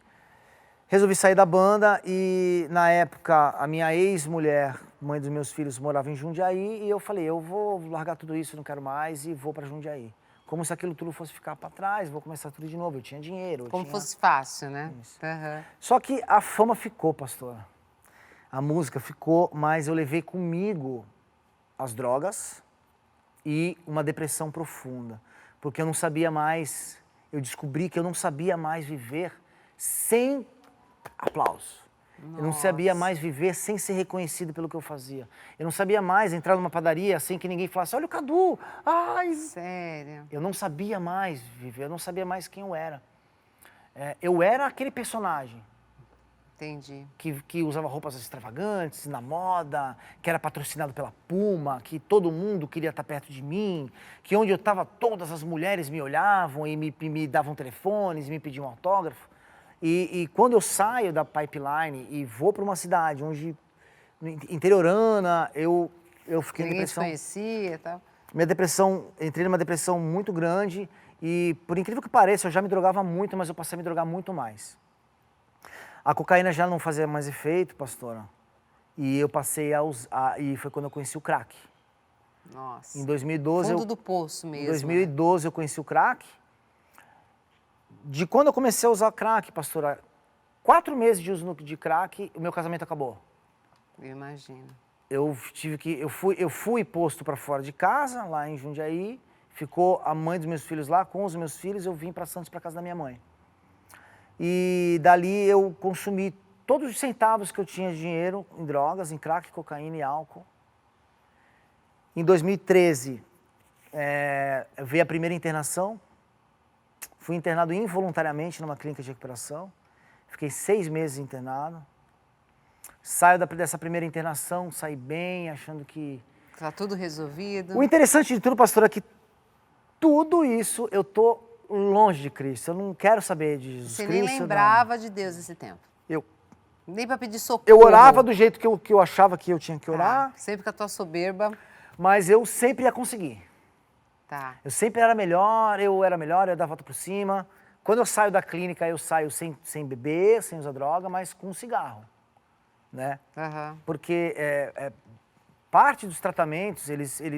E: Resolvi sair da banda e, na época, a minha ex-mulher, mãe dos meus filhos, morava em Jundiaí e eu falei, eu vou largar tudo isso, não quero mais e vou para Jundiaí. Como se aquilo tudo fosse ficar para trás, vou começar tudo de novo, eu tinha dinheiro.
D: Como fosse fácil, né? Uhum.
E: Só que a fama ficou, pastora. A música ficou, mas eu levei comigo as drogas e uma depressão profunda. Porque eu não sabia mais, eu descobri que eu não sabia mais viver sem aplauso. Eu não sabia mais viver sem ser reconhecido pelo que eu fazia. Eu não sabia mais entrar numa padaria sem que ninguém falasse, olha o Cadu, ai...
D: Sério?
E: Eu não sabia mais viver, eu não sabia mais quem eu era. Eu era aquele personagem.
D: Entendi.
E: Que usava roupas extravagantes, na moda, que era patrocinado pela Puma, que todo mundo queria estar perto de mim, que onde eu estava todas as mulheres me olhavam e me davam telefones, me pediam autógrafo. E quando eu saio da Pipeline e vou para uma cidade onde, interiorana, eu fiquei em depressão.
D: Ninguém te conhecia e tal.
E: Entrei numa depressão muito grande e, por incrível que pareça, eu já me drogava muito, mas eu passei a me drogar muito mais. A cocaína já não fazia mais efeito, pastora, e eu passei a usar, e foi quando eu conheci o crack.
D: Nossa.
E: Em 2012...
D: Fundo do poço mesmo.
E: Em 2012 eu conheci o crack. De quando eu comecei a usar crack, pastora, 4 meses de uso de crack, o meu casamento acabou.
D: Eu imagino.
E: Eu fui posto para fora de casa, lá em Jundiaí, ficou a mãe dos meus filhos lá, com os meus filhos, eu vim para Santos, para casa da minha mãe. E dali eu consumi todos os centavos que eu tinha de dinheiro em drogas, em crack, cocaína e álcool. Em 2013, veio a primeira internação. Fui internado involuntariamente numa clínica de recuperação. Fiquei 6 meses internado. Saio dessa primeira internação, saí bem, achando que...
D: Está tudo resolvido.
E: O interessante de tudo, pastor, é que tudo isso eu tô longe de Cristo. Eu não quero saber de Jesus Cristo.
D: Você nem lembrava de Deus esse tempo? Nem para pedir socorro?
E: Eu orava do jeito que eu achava que eu tinha que orar.
D: Sempre com a tua soberba.
E: Mas eu sempre ia conseguir.
D: Tá.
E: Eu sempre era melhor, eu ia dar a volta por cima. Quando eu saio da clínica, eu saio sem beber, sem usar droga, mas com cigarro, né?
D: Uhum.
E: Porque parte dos tratamentos,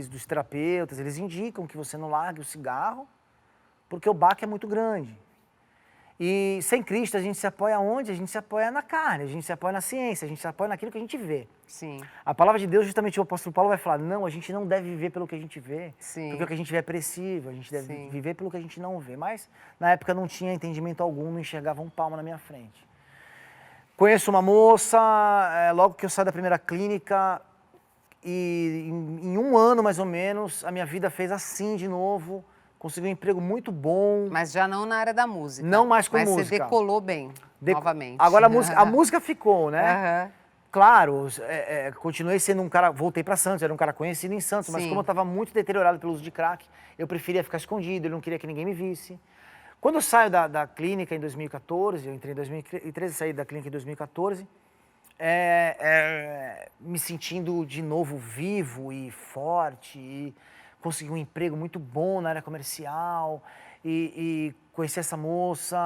E: dos terapeutas, eles indicam que você não largue o cigarro, porque o baque é muito grande. E sem Cristo a gente se apoia onde? A gente se apoia na carne, a gente se apoia na ciência, a gente se apoia naquilo que a gente vê.
D: Sim.
E: A palavra de Deus, justamente o apóstolo Paulo vai falar, não, a gente não deve viver pelo que a gente vê,
D: Sim.
E: porque o que a gente vê é perecível, a gente deve
D: Sim.
E: viver pelo que a gente não vê. Mas na época não tinha entendimento algum, não enxergava um palmo na minha frente. Conheço uma moça, logo que eu saí da primeira clínica, e em um ano mais ou menos, a minha vida fez assim de novo, consegui um emprego muito bom.
D: Mas já não na área da música.
E: Não mais com
D: Mas
E: música.
D: você decolou bem, novamente.
E: Agora a música ficou, né?
D: Aham.
E: Claro, continuei sendo um cara, voltei para Santos, era um cara conhecido em Santos, mas
D: Sim.
E: como eu estava muito deteriorado pelo uso de crack, eu preferia ficar escondido, eu não queria que ninguém me visse. Quando eu saio da clínica em 2014, eu entrei em 2013, saí da clínica em 2014, me sentindo de novo vivo e forte, e consegui um emprego muito bom na área comercial, e conheci essa moça,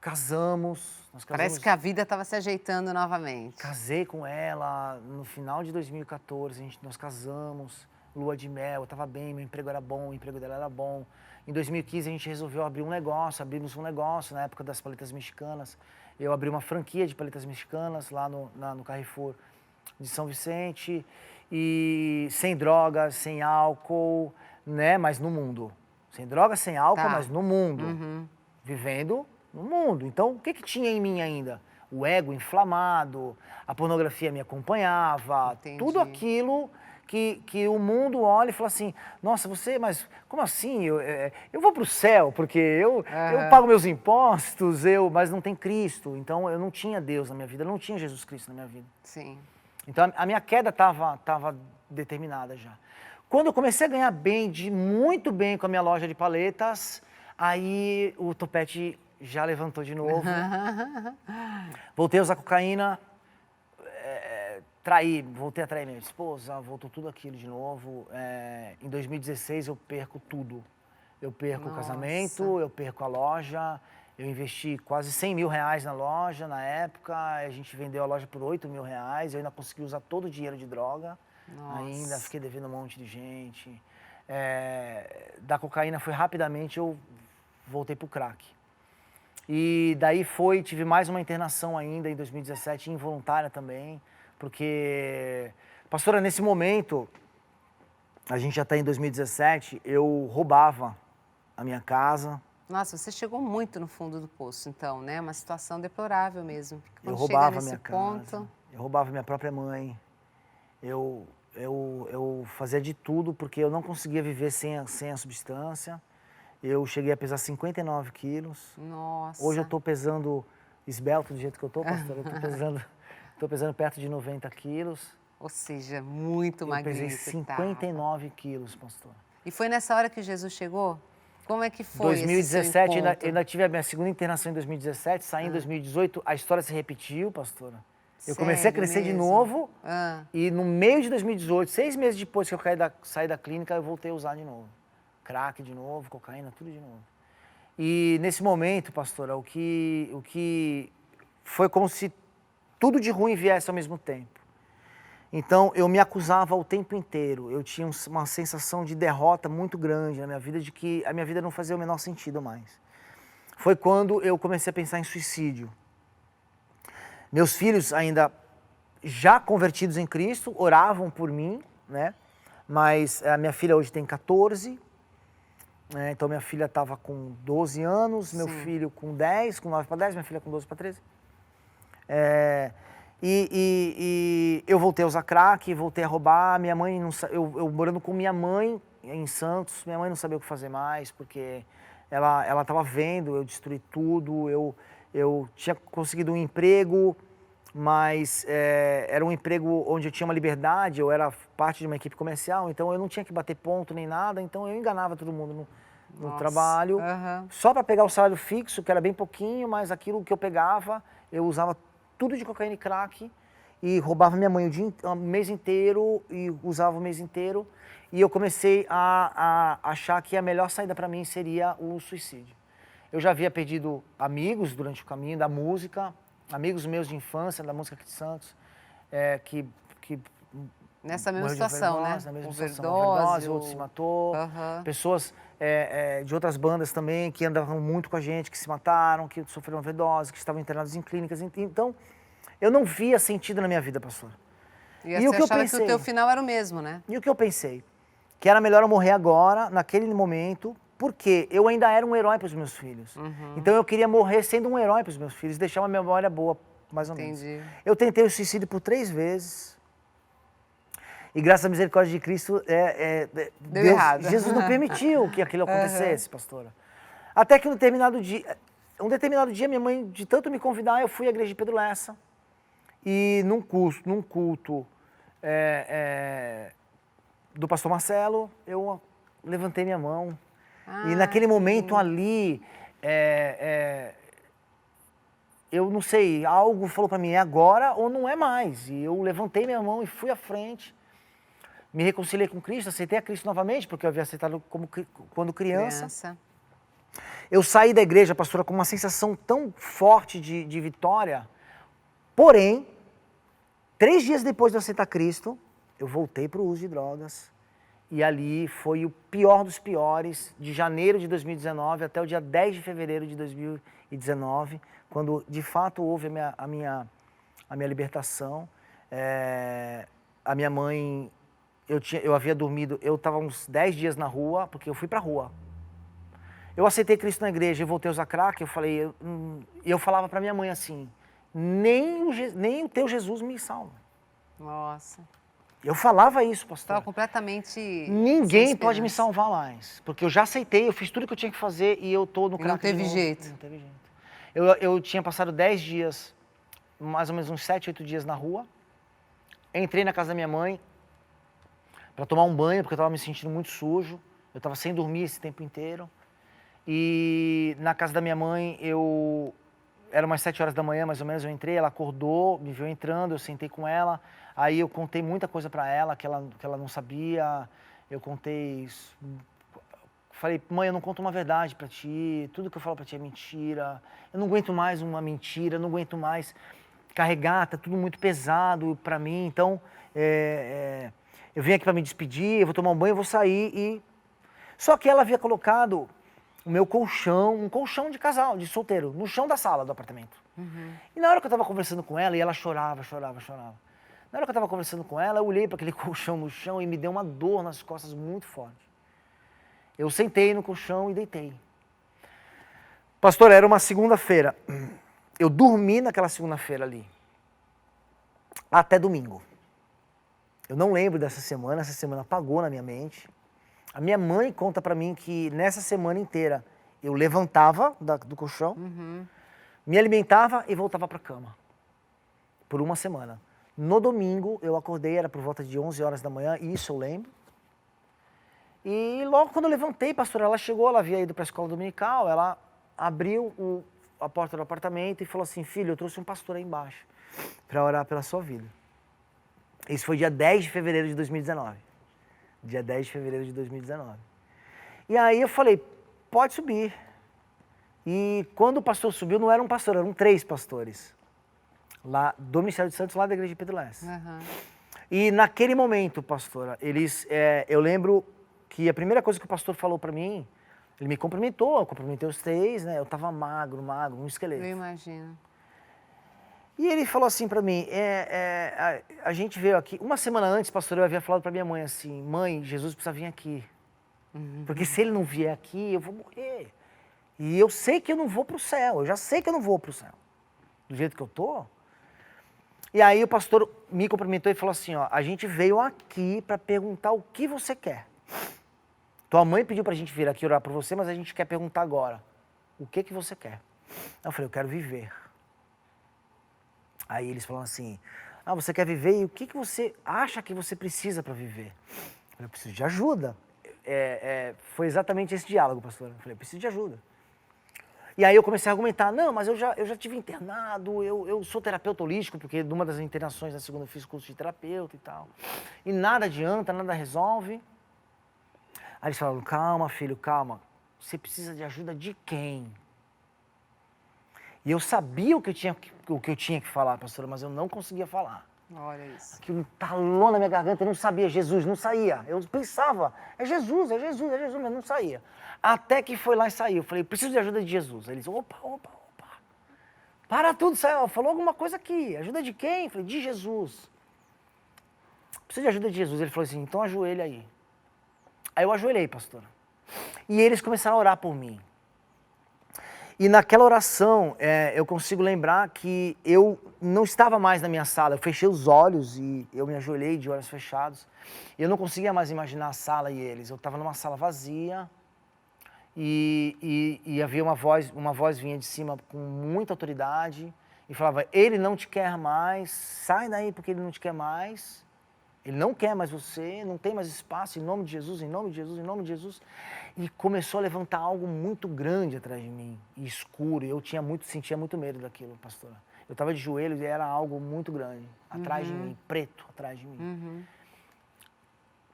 E: casamos.
D: Parece que a vida estava se ajeitando novamente.
E: Casei com ela no final de 2014, nós casamos, lua de mel, eu estava bem, meu emprego era bom, o emprego dela era bom. Em 2015 a gente resolveu abrimos um negócio na época das paletas mexicanas. Eu abri uma franquia de paletas mexicanas lá no Carrefour de São Vicente, e sem drogas, sem álcool, né, mas no mundo. Sem drogas, sem álcool,
D: Tá.
E: mas no mundo.
D: Uhum.
E: Vivendo no mundo. Então, o que tinha em mim ainda? O ego inflamado, a pornografia me acompanhava,
D: Entendi.
E: tudo aquilo que o mundo olha e fala assim, nossa, mas como assim? Eu vou para o céu, porque eu pago meus impostos, mas não tem Cristo. Então, eu não tinha Deus na minha vida, eu não tinha Jesus Cristo na minha vida.
D: Sim.
E: Então, a minha queda estava determinada já. Quando eu comecei a ganhar muito bem com a minha loja de paletas, aí o topete já levantou de novo. Voltei a usar cocaína, voltei a trair minha esposa, voltou tudo aquilo de novo. Em 2016 eu perco tudo. Eu perco o casamento, eu perco a loja, eu investi quase 100 mil reais na loja na época, a gente vendeu a loja por 8 mil reais, eu ainda consegui usar todo o dinheiro de droga.
D: Nossa.
E: Ainda fiquei devendo um monte de gente. Da cocaína foi rapidamente, eu voltei pro crack. E daí tive mais uma internação ainda em 2017, involuntária também, porque, pastora, nesse momento, a gente já está em 2017, eu roubava a minha casa.
D: Nossa, você chegou muito no fundo do poço, então, né? Uma situação deplorável mesmo. Porque
E: Eu
D: quando
E: roubava
D: chega
E: minha
D: nesse ponto...
E: casa, eu roubava minha própria mãe. Eu fazia de tudo porque eu não conseguia viver sem a substância. Eu cheguei a pesar 59 quilos.
D: Nossa.
E: Hoje eu estou pesando esbelto do jeito que eu estou, pastor. Eu tô pesando perto de 90 quilos.
D: Ou seja, muito
E: Eu
D: magrinho.
E: pesei
D: você
E: 59 quilos, pastor.
D: E foi nessa hora que Jesus chegou? Como é que foi esse seu
E: 2017, eu
D: encontro?
E: ainda tive a minha segunda internação em 2017, saí em 2018, a história se repetiu, pastora. Eu comecei a
D: Sério
E: crescer de
D: mesmo?
E: novo
D: Ah.
E: e no meio de 2018, 6 meses depois que eu saí da clínica, eu voltei a usar de novo. Crack de novo, cocaína, tudo de novo. E nesse momento, pastora, o que foi como se tudo de ruim viesse ao mesmo tempo. Então, eu me acusava o tempo inteiro. Eu tinha uma sensação de derrota muito grande na minha vida, de que a minha vida não fazia o menor sentido mais. Foi quando eu comecei a pensar em suicídio. Meus filhos ainda já convertidos em Cristo, oravam por mim, né? Mas a minha filha hoje tem 14, então minha filha estava com 12 anos, meu filho com 10, com 9 para 10, minha filha com 12 para 13. E eu voltei a usar crack, voltei a roubar, minha mãe, eu morando com minha mãe em Santos, minha mãe não sabia o que fazer mais, porque ela estava vendo eu destruir tudo, eu tinha conseguido um emprego, mas era um emprego onde eu tinha uma liberdade, eu era parte de uma equipe comercial, então eu não tinha que bater ponto nem nada, então eu enganava todo mundo no trabalho, só para pegar o salário fixo, que era bem pouquinho, mas aquilo que eu pegava, eu usava tudo de cocaína e crack, e roubava minha mãe o mês inteiro, e usava o mês inteiro, e eu comecei a achar que a melhor saída para mim seria o suicídio. Eu já havia perdido amigos durante o caminho da música, amigos meus de infância, da música aqui de Santos, que
D: Nessa mesma
E: morreu de
D: situação,
E: overdose,
D: né?
E: Na mesma situação, overdose,
D: o-
E: outro se matou.
D: Aham.
E: Pessoas de outras bandas também, que andavam muito com a gente, que se mataram, que sofreram overdose, que estavam internados em clínicas. Então, eu não via sentido na minha vida, pastor.
D: E
E: E o
D: você
E: que eu
D: achava que o
E: pensei?
D: teu final era o mesmo, né?
E: E o que eu pensei? Que era melhor eu morrer agora, naquele momento, porque eu ainda era um herói para os meus filhos. Então eu queria morrer sendo um herói para os meus filhos, deixar uma memória boa, mais ou menos.
D: Entendi.
E: Eu tentei o suicídio por 3 vezes. E graças à misericórdia de Cristo,
D: Deu errado.
E: Jesus não permitiu que aquilo acontecesse, pastora. Até que um determinado dia, minha mãe, de tanto me convidar, eu fui à igreja de Pedro Lessa. E num culto do pastor Marcelo, eu levantei minha mão. E naquele momento ali, eu não sei, algo falou para mim, é agora ou não é mais. E eu levantei minha mão e fui à frente. Me reconciliei com Cristo, aceitei a Cristo novamente, porque eu havia aceitado quando criança. Eu saí da igreja, pastora, com uma sensação tão forte de vitória. Porém, 3 dias depois de eu aceitar Cristo, eu voltei para o uso de drogas. E ali foi o pior dos piores, de janeiro de 2019 até o dia 10 de fevereiro de 2019, quando de fato houve a minha libertação. A minha mãe, eu havia dormido, eu estava uns 10 dias na rua, porque eu fui para a rua. Eu aceitei Cristo na igreja, eu voltei a usar crack, eu falava para minha mãe assim, nem o teu Jesus me salva.
D: Nossa.
E: Eu falava isso, pastor.
D: Estava completamente...
E: Ninguém
D: sem
E: pode me
D: esperança.
E: salvar mais, porque eu já aceitei, eu fiz tudo que eu tinha que fazer e eu estou no
D: E
E: crack
D: não teve
E: de novo.
D: jeito.
E: Não teve jeito. Eu tinha passado 10 dias, mais ou menos uns 7, 8 dias na rua. Entrei na casa da minha mãe para tomar um banho, porque eu estava me sentindo muito sujo. Eu estava sem dormir esse tempo inteiro. E na casa da minha mãe, era umas 7 horas da manhã, mais ou menos, eu entrei, ela acordou, me viu entrando, eu sentei com ela. Aí eu contei muita coisa para ela que ela não sabia. Eu contei... Falei, mãe, eu não conto uma verdade para ti, tudo que eu falo para ti é mentira. Eu não aguento mais uma mentira, eu não aguento mais carregar, tá tudo muito pesado para mim. Então, eu vim aqui para me despedir, eu vou tomar um banho, eu vou sair e... Só que ela havia colocado o meu colchão, um colchão de casal, de solteiro, no chão da sala do apartamento. E na hora que eu estava conversando com ela, e ela chorava. Na hora que eu estava conversando com ela, eu olhei para aquele colchão no chão e me deu uma dor nas costas muito forte. Eu sentei no colchão e deitei. Pastor, era uma segunda-feira. Eu dormi naquela segunda-feira ali. Até domingo. Eu não lembro dessa semana, essa semana apagou na minha mente. A minha mãe conta pra mim que nessa semana inteira eu levantava do colchão, me alimentava e voltava pra cama. Por uma semana. No domingo eu acordei, era por volta de 11 horas da manhã, e isso eu lembro. E logo quando eu levantei, pastora, ela chegou, ela havia ido para a escola dominical, ela abriu a porta do apartamento e falou assim, filho, eu trouxe um pastor aí embaixo para orar pela sua vida. Isso foi dia 10 de fevereiro de 2019. Dia 10 de fevereiro de 2019. E aí eu falei, pode subir. E quando o pastor subiu, não era um pastor, eram 3 pastores. Lá do Ministério de Santos, lá da igreja de Pedro Lessa. E naquele momento, pastora, eu lembro que a primeira coisa que o pastor falou para mim, ele me cumprimentou, eu cumprimentei os 3, né? Eu estava magro, um esqueleto.
D: Eu imagino.
E: E ele falou assim para mim, a gente veio aqui, uma semana antes, pastor, eu havia falado para minha mãe assim, mãe, Jesus precisa vir aqui. Porque se ele não vier aqui, eu vou morrer. E eu sei que eu não vou para o céu, eu já sei que eu não vou para o céu. Do jeito que eu tô. E aí o pastor me cumprimentou e falou assim, ó, a gente veio aqui para perguntar o que você quer. Tua mãe pediu pra gente vir aqui orar por você, mas a gente quer perguntar agora, o que você quer? Eu falei, eu quero viver. Aí eles falaram assim, você quer viver e o que você acha que você precisa para viver? Eu falei, eu preciso de ajuda. Foi exatamente esse diálogo, pastor. Eu falei, eu preciso de ajuda. E aí eu comecei a argumentar, não, mas eu já tive internado, eu sou terapeuta holístico, porque numa das internações na segunda eu fiz curso de terapeuta e tal. E nada adianta, nada resolve. Aí eles falaram, calma filho, calma, você precisa de ajuda de quem? E eu sabia o que eu tinha que falar, pastora, mas eu não conseguia falar.
D: Olha isso.
E: Aquilo entalou na minha garganta, eu não sabia, Jesus, não saía. Eu pensava, é Jesus, é Jesus, é Jesus, mas não saía. Até que foi lá e saiu. Eu falei, preciso de ajuda de Jesus. Aí ele disse, opa. Para tudo, saiu. Falou alguma coisa aqui. Ajuda de quem? Eu falei, de Jesus. Preciso de ajuda de Jesus. Ele falou assim, então ajoelha aí. Aí eu ajoelhei, pastora. E eles começaram a orar por mim. E naquela oração, eu consigo lembrar que eu não estava mais na minha sala. Eu fechei os olhos e eu me ajoelhei de olhos fechados. E eu não conseguia mais imaginar a sala e eles. Eu estava numa sala vazia e havia uma voz vinha de cima com muita autoridade e falava, ele não te quer mais, sai daí porque ele não te quer mais. Ele não quer mais você, não tem mais espaço, em nome de Jesus, em nome de Jesus, em nome de Jesus. E começou a levantar algo muito grande atrás de mim, e escuro. E eu sentia muito medo daquilo, pastora. Eu estava de joelhos e era algo muito grande, atrás de mim, preto atrás de mim.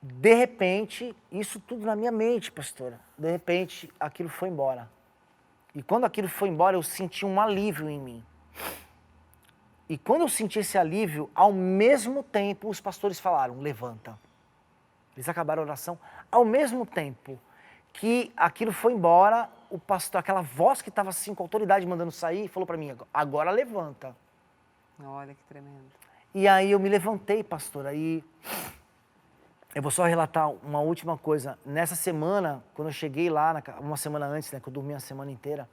E: De repente, isso tudo na minha mente, pastora. De repente, aquilo foi embora. E quando aquilo foi embora, eu senti um alívio em mim. E quando eu senti esse alívio, ao mesmo tempo, os pastores falaram, levanta. Eles acabaram a oração. Ao mesmo tempo que aquilo foi embora, o pastor, aquela voz que estava assim, com autoridade, mandando sair, falou para mim, agora levanta.
D: Olha que tremendo.
E: E aí eu me levantei, pastor, aí eu vou só relatar uma última coisa. Nessa semana, quando eu cheguei lá, uma semana antes, né, que eu dormi a semana inteira,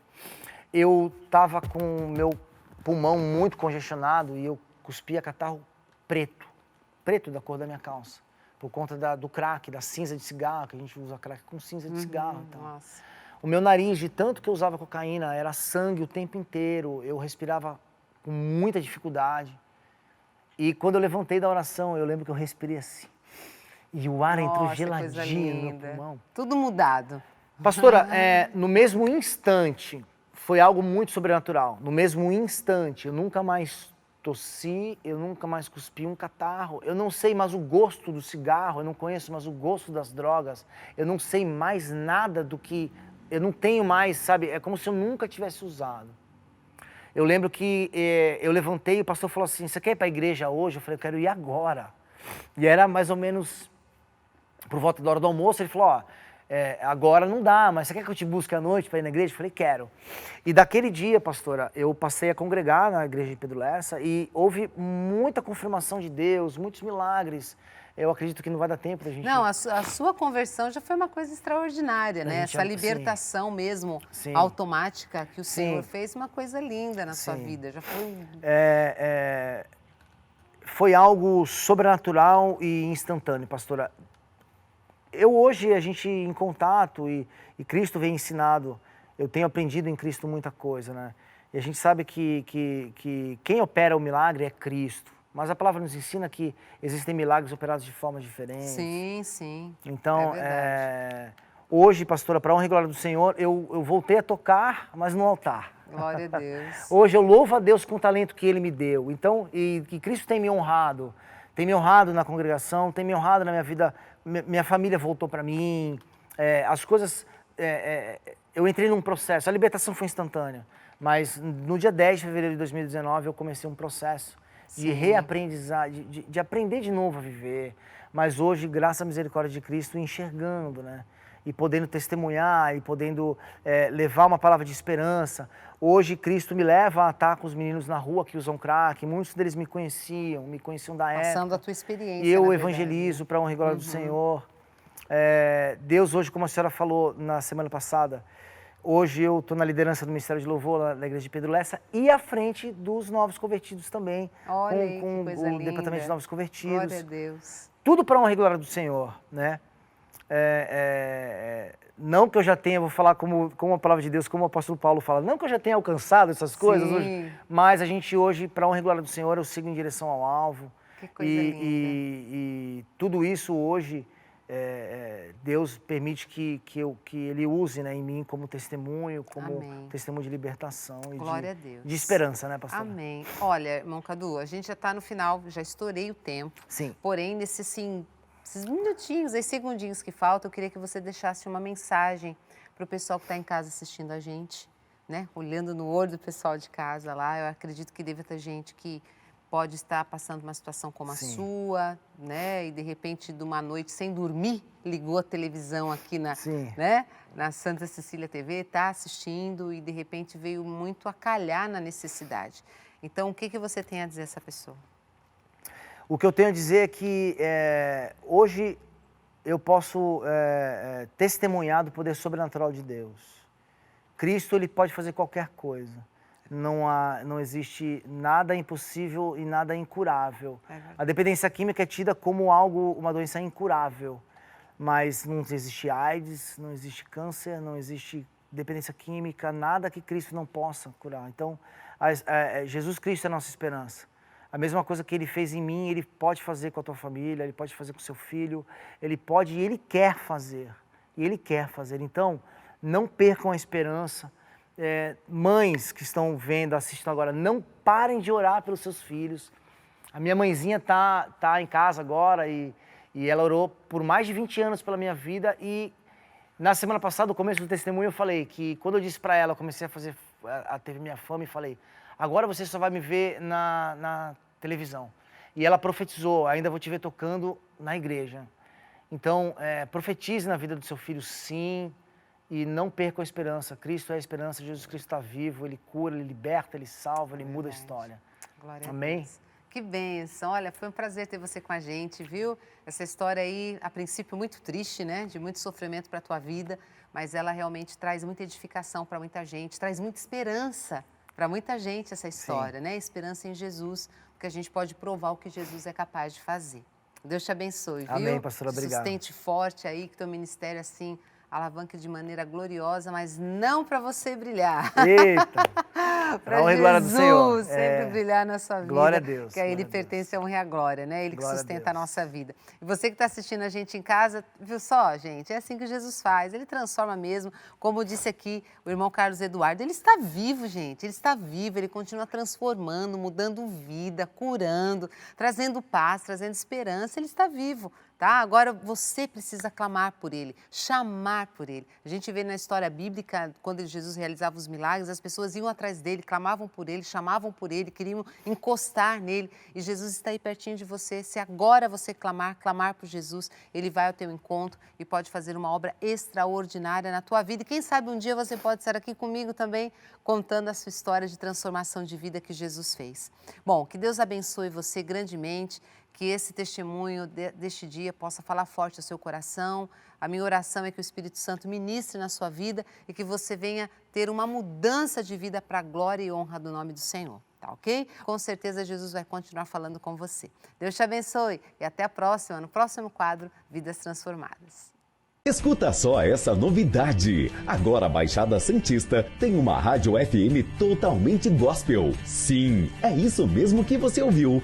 E: eu estava com o meu pulmão muito congestionado e eu cuspia catarro preto da cor da minha calça, por conta do crack, da cinza de cigarro, que a gente usa crack com cinza de cigarro. Então.
D: Nossa.
E: O meu nariz, de tanto que eu usava cocaína, era sangue o tempo inteiro, eu respirava com muita dificuldade. E quando eu levantei da oração, eu lembro que eu respirei assim, e o ar entrou geladinho no meu pulmão.
D: Tudo mudado.
E: Pastora, no mesmo instante, foi algo muito sobrenatural. No mesmo instante, eu nunca mais tossi, eu nunca mais cuspi um catarro. Eu não sei mais o gosto do cigarro, eu não conheço mais o gosto das drogas. Eu não sei mais nada do que... Eu não tenho mais, sabe? É como se eu nunca tivesse usado. Eu lembro que eu levantei e o pastor falou assim, você quer ir para a igreja hoje? Eu falei, eu quero ir agora. E era mais ou menos por volta da hora do almoço, ele falou, ó, agora não dá, mas você quer que eu te busque à noite para ir na igreja? Eu falei, quero. E daquele dia, pastora, eu passei a congregar na igreja de Pedro Lessa e houve muita confirmação de Deus, muitos milagres. Eu acredito que não vai dar tempo da gente...
D: Não, a sua conversão já foi uma coisa extraordinária, né? Essa libertação mesmo, automática que o Senhor fez, uma coisa linda na sua vida. Já foi...
E: Foi algo sobrenatural e instantâneo, pastora. Hoje, a gente em contato e Cristo vem ensinado, eu tenho aprendido em Cristo muita coisa, né? E a gente sabe que quem opera o milagre é Cristo. Mas a palavra nos ensina que existem milagres operados de formas diferentes.
D: Sim, sim.
E: Então, hoje, pastora, para a honra e glória do Senhor, eu voltei a tocar, mas no altar.
D: Glória a Deus.
E: Hoje eu louvo a Deus com o talento que Ele me deu. Então, e que Cristo tem me honrado na congregação, tem me honrado na minha vida. Minha família voltou para mim, as coisas... eu entrei num processo, a libertação foi instantânea, mas no dia 10 de fevereiro de 2019 eu comecei um processo de reaprendizagem, de aprender de novo a viver, mas hoje, graças à misericórdia de Cristo, enxergando, né? E podendo testemunhar, e podendo levar uma palavra de esperança. Hoje, Cristo me leva a estar com os meninos na rua que usam crack, muitos deles me conheciam da época.
D: Passando a tua experiência,
E: e eu evangelizo para a honra e glória do Senhor. Deus hoje, como a senhora falou na semana passada, hoje eu estou na liderança do Ministério de Louvor na igreja de Pedro Lessa e à frente dos novos convertidos também.
D: Olha aí,
E: com
D: que coisa
E: o
D: linda.
E: Departamento de Novos Convertidos.
D: Glória a Deus.
E: Tudo para a honra e glória do Senhor, né? Não que eu já tenha, vou falar como a palavra de Deus, como o apóstolo Paulo fala, não que eu já tenha alcançado essas coisas hoje, mas a gente hoje, para a honra e glória do Senhor, eu sigo em direção ao alvo.
D: Que coisa linda.
E: E tudo isso hoje, Deus permite que Ele use, né, em mim como testemunho, como testemunho de libertação e
D: Glória a Deus.
E: de esperança, né, pastor?
D: Amém. Olha, irmão Cadu, a gente já está no final, já estourei o tempo.
E: Sim.
D: Porém, esses minutinhos, esses segundinhos que faltam, eu queria que você deixasse uma mensagem para o pessoal que está em casa assistindo a gente, né? Olhando no olho do pessoal de casa lá, eu acredito que deve ter gente que pode estar passando uma situação como a sua, né? E de repente, de uma noite sem dormir, ligou a televisão aqui na Santa Cecília TV, está assistindo e de repente veio muito a calhar na necessidade. Então, o que você tem a dizer a essa pessoa?
E: O que eu tenho a dizer é que hoje eu posso testemunhar do poder sobrenatural de Deus. Cristo, ele pode fazer qualquer coisa. Não existe nada impossível e nada incurável. A dependência química é tida como uma doença incurável, mas não existe AIDS, não existe câncer, não existe dependência química, nada que Cristo não possa curar. Então, Jesus Cristo é a nossa esperança. A mesma coisa que Ele fez em mim, Ele pode fazer com a tua família, Ele pode fazer com o seu filho, Ele pode e Ele quer fazer. E Ele quer fazer. Então, não percam a esperança. Mães que estão vendo, assistindo agora, não parem de orar pelos seus filhos. A minha mãezinha tá em casa agora e ela orou por mais de 20 anos pela minha vida e na semana passada, no começo do testemunho, eu falei que quando eu disse para ela, eu comecei a ter minha fama e falei, agora você só vai me ver na televisão. E ela profetizou, ainda vou te ver tocando na igreja. Então, profetize na vida do seu filho, sim. E não perca a esperança. Cristo é a esperança, Jesus Cristo está vivo, Ele cura, Ele liberta, Ele salva, Ele muda a história.
D: Glória
E: Amém?
D: A Deus. Que bênção. Olha, foi um prazer ter você com a gente, viu? Essa história aí, a princípio, muito triste, né? De muito sofrimento para a tua vida, mas ela realmente traz muita edificação para muita gente, traz muita esperança para muita gente essa história, né? Esperança em Jesus, porque a gente pode provar o que Jesus é capaz de fazer. Deus te abençoe, viu?
E: Amém, pastora, obrigado.
D: Sustente forte aí, que teu ministério, assim, alavanque de maneira gloriosa, mas não para você brilhar.
E: Eita!
D: Para Jesus sempre brilhar na sua vida.
E: Glória a Deus.
D: Que a Ele pertence a honra e a glória, né? Ele que
E: Glória
D: sustenta a nossa vida. E você que está assistindo a gente em casa, viu só, gente? É assim que Jesus faz. Ele transforma mesmo. Como disse aqui o irmão Carlos Eduardo, ele está vivo, gente. Ele está vivo, ele continua transformando, mudando vida, curando, trazendo paz, trazendo esperança. Ele está vivo. Tá? Agora você precisa clamar por Ele, chamar por Ele. A gente vê na história bíblica, quando Jesus realizava os milagres, as pessoas iam atrás dele, clamavam por Ele, chamavam por Ele, queriam encostar nele. E Jesus está aí pertinho de você. Se agora você clamar por Jesus, Ele vai ao teu encontro e pode fazer uma obra extraordinária na tua vida. E quem sabe um dia você pode estar aqui comigo também, contando a sua história de transformação de vida que Jesus fez. Bom, que Deus abençoe você grandemente. Que esse testemunho deste dia possa falar forte ao seu coração. A minha oração é que o Espírito Santo ministre na sua vida e que você venha ter uma mudança de vida para a glória e honra do nome do Senhor, tá ok? Com certeza Jesus vai continuar falando com você. Deus te abençoe e até a próxima, no próximo quadro Vidas Transformadas.
F: Escuta só essa novidade. Agora a Baixada Santista tem uma rádio FM totalmente gospel. Sim, é isso mesmo que você ouviu.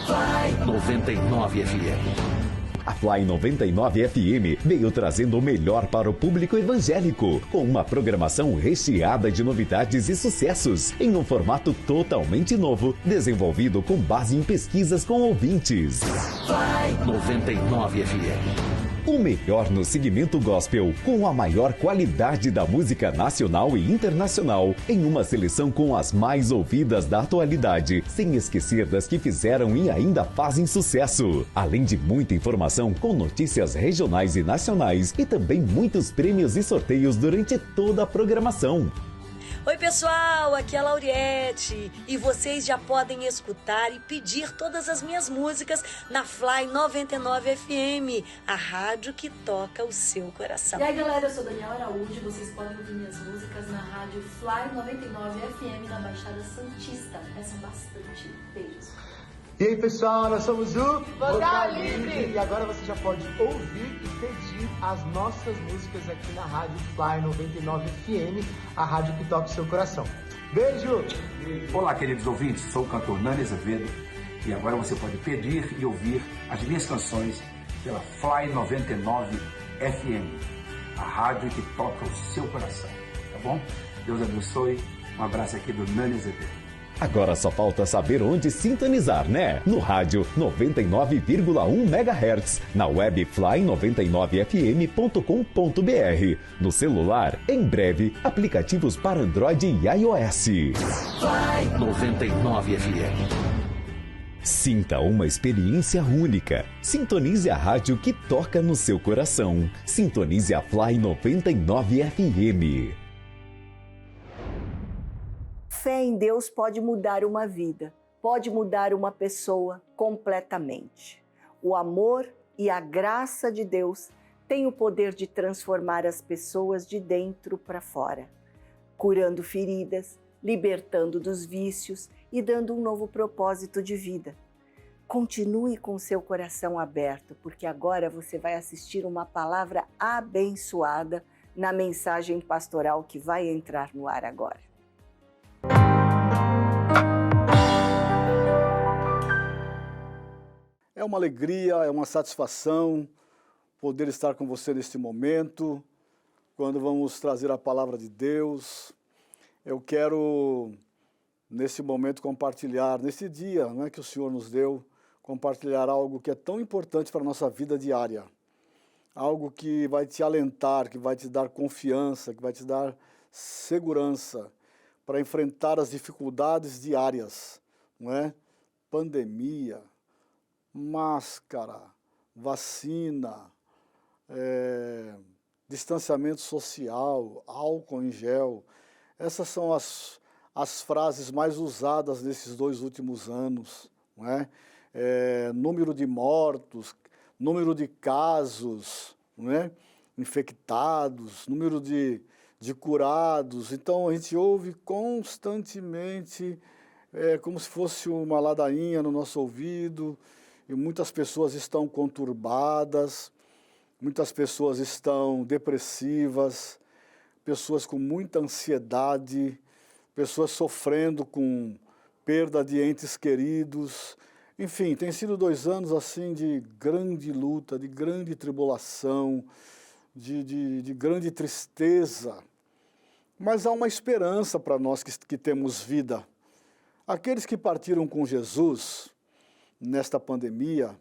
F: Fly 99 FM. A Fly 99 FM veio trazendo o melhor para o público evangélico, com uma programação recheada de novidades e sucessos, em um formato totalmente novo, desenvolvido com base em pesquisas com ouvintes. Fly 99 FM. O melhor no segmento gospel, com a maior qualidade da música nacional e internacional, em uma seleção com as mais ouvidas da atualidade, sem esquecer das que fizeram e ainda fazem sucesso. Além de muita informação com notícias regionais e nacionais e também muitos prêmios e sorteios durante toda a programação.
G: Oi pessoal, aqui é a Lauriette e vocês já podem escutar e pedir todas as minhas músicas na Fly 99 FM, a rádio que toca o seu coração.
H: E aí galera, eu sou Daniela Araújo, vocês podem ouvir minhas músicas na rádio Fly 99 FM na Baixada Santista. Peçam bastante. Beijos.
I: E aí pessoal, nós somos o Vocal Livre! E agora você já pode ouvir e pedir as nossas músicas aqui na rádio Fly 99 FM, a rádio que toca o seu coração. Beijo!
J: Olá queridos ouvintes, sou o cantor Nani Azevedo e agora você pode pedir e ouvir as minhas canções pela Fly 99 FM, a rádio que toca o seu coração, tá bom? Deus abençoe, um abraço aqui do Nani Azevedo.
F: Agora só falta saber onde sintonizar, né? No rádio 99,1 MHz, na web fly99fm.com.br. No celular, em breve, aplicativos para Android e iOS.
J: Fly 99 FM.
F: Sinta uma experiência única. Sintonize a rádio que toca no seu coração. Sintonize a Fly 99 FM.
B: Fé em Deus pode mudar uma vida, pode mudar uma pessoa completamente. O amor e a graça de Deus têm o poder de transformar as pessoas de dentro para fora, curando feridas, libertando dos vícios e dando um novo propósito de vida. Continue com seu coração aberto, porque agora você vai assistir uma palavra abençoada na mensagem pastoral que vai entrar no ar agora.
K: É uma alegria, é uma satisfação poder estar com você neste momento, quando vamos trazer a palavra de Deus. Eu quero, nesse momento, compartilhar, nesse dia que o Senhor nos deu, compartilhar algo que é tão importante para a nossa vida diária. Algo que vai te alentar, que vai te dar confiança, que vai te dar segurança para enfrentar as dificuldades diárias, não é? Pandemia, máscara, vacina, distanciamento social, álcool em gel. Essas são as frases mais usadas nesses 2 últimos anos, não é? Número de mortos, número de casos, não é? Infectados, número de curados. Então a gente ouve constantemente, como se fosse uma ladainha no nosso ouvido, e muitas pessoas estão conturbadas, muitas pessoas estão depressivas, pessoas com muita ansiedade, pessoas sofrendo com perda de entes queridos. Enfim, tem sido 2 anos assim de grande luta, de grande tribulação, de grande tristeza. Mas há uma esperança para nós que temos vida. Aqueles que partiram com Jesus nesta pandemia,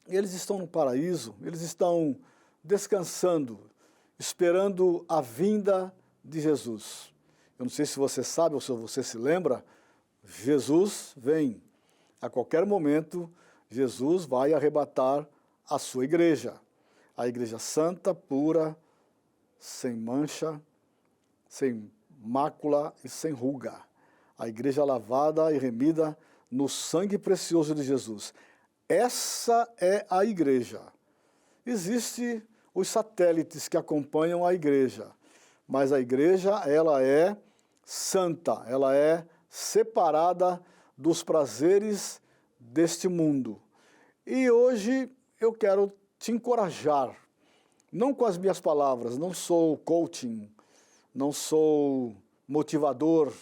K: eles estão no paraíso, eles estão descansando, esperando a vinda de Jesus. Eu não sei se você sabe ou se você se lembra, Jesus vem. A qualquer momento, Jesus vai arrebatar a sua igreja. A igreja santa, pura, sem mancha, sem mácula e sem ruga. A igreja lavada e remida no sangue precioso de Jesus. Essa é a igreja. Existem os satélites que acompanham a igreja, mas a igreja, ela é santa, ela é separada dos prazeres deste mundo. E hoje eu quero te encorajar, não com as minhas palavras, não sou coaching, não sou motivador,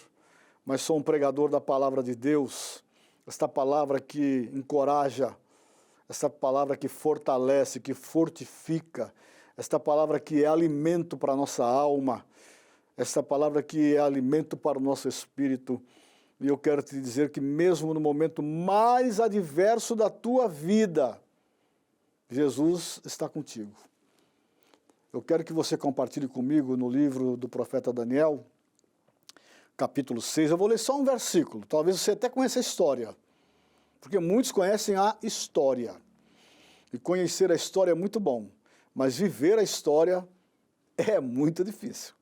K: mas sou um pregador da palavra de Deus, esta palavra que encoraja, esta palavra que fortalece, que fortifica, esta palavra que é alimento para a nossa alma, esta palavra que é alimento para o nosso espírito. E eu quero te dizer que mesmo no momento mais adverso da tua vida, Jesus está contigo. Eu quero que você compartilhe comigo no livro do profeta Daniel, capítulo 6. Eu vou ler só um versículo, talvez você até conheça a história, porque muitos conhecem a história. E conhecer a história é muito bom, mas viver a história é muito difícil.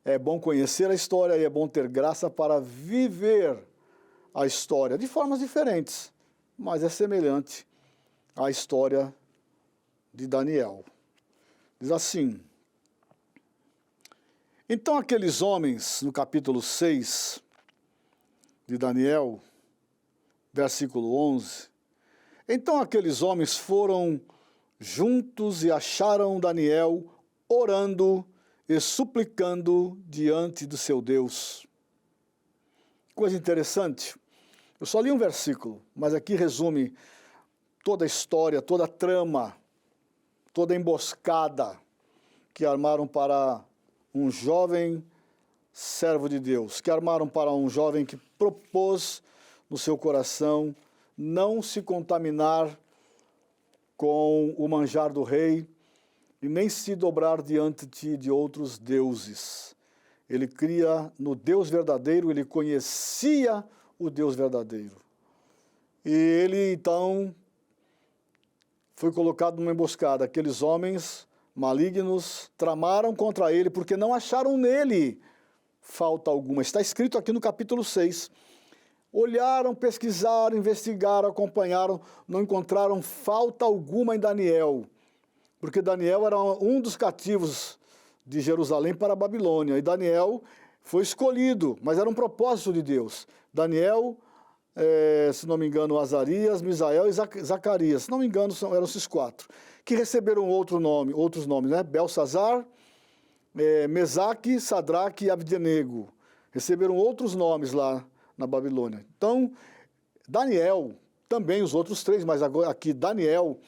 K: É bom conhecer a história e é bom ter graça para viver a história de formas diferentes, mas é semelhante à história de Daniel. Diz assim: então aqueles homens, no capítulo 6 de Daniel, versículo 11, então aqueles homens foram juntos e acharam Daniel orando e suplicando diante do seu Deus. Coisa interessante, eu só li um versículo, mas aqui resume toda a história, toda a trama, toda a emboscada que armaram para um jovem servo de Deus, que armaram para um jovem que propôs no seu coração não se contaminar com o manjar do rei, e nem se dobrar diante de outros deuses. Ele cria no Deus verdadeiro, ele conhecia o Deus verdadeiro. E ele, então, foi colocado numa emboscada. Aqueles homens malignos tramaram contra ele, porque não acharam nele falta alguma. Está escrito aqui no capítulo 6. Olharam, pesquisaram, investigaram, acompanharam, não encontraram falta alguma em Daniel, porque Daniel era um dos cativos de Jerusalém para a Babilônia, e Daniel foi escolhido, mas era um propósito de Deus. Daniel, se não me engano, Azarias, Misael e Zacarias, se não me engano, eram esses 4, que receberam outros nomes, né? Belsazar, Mesaque, Sadraque e Abdenego. Receberam outros nomes lá na Babilônia. Então, Daniel, também os outros 3, mas agora aqui Daniel,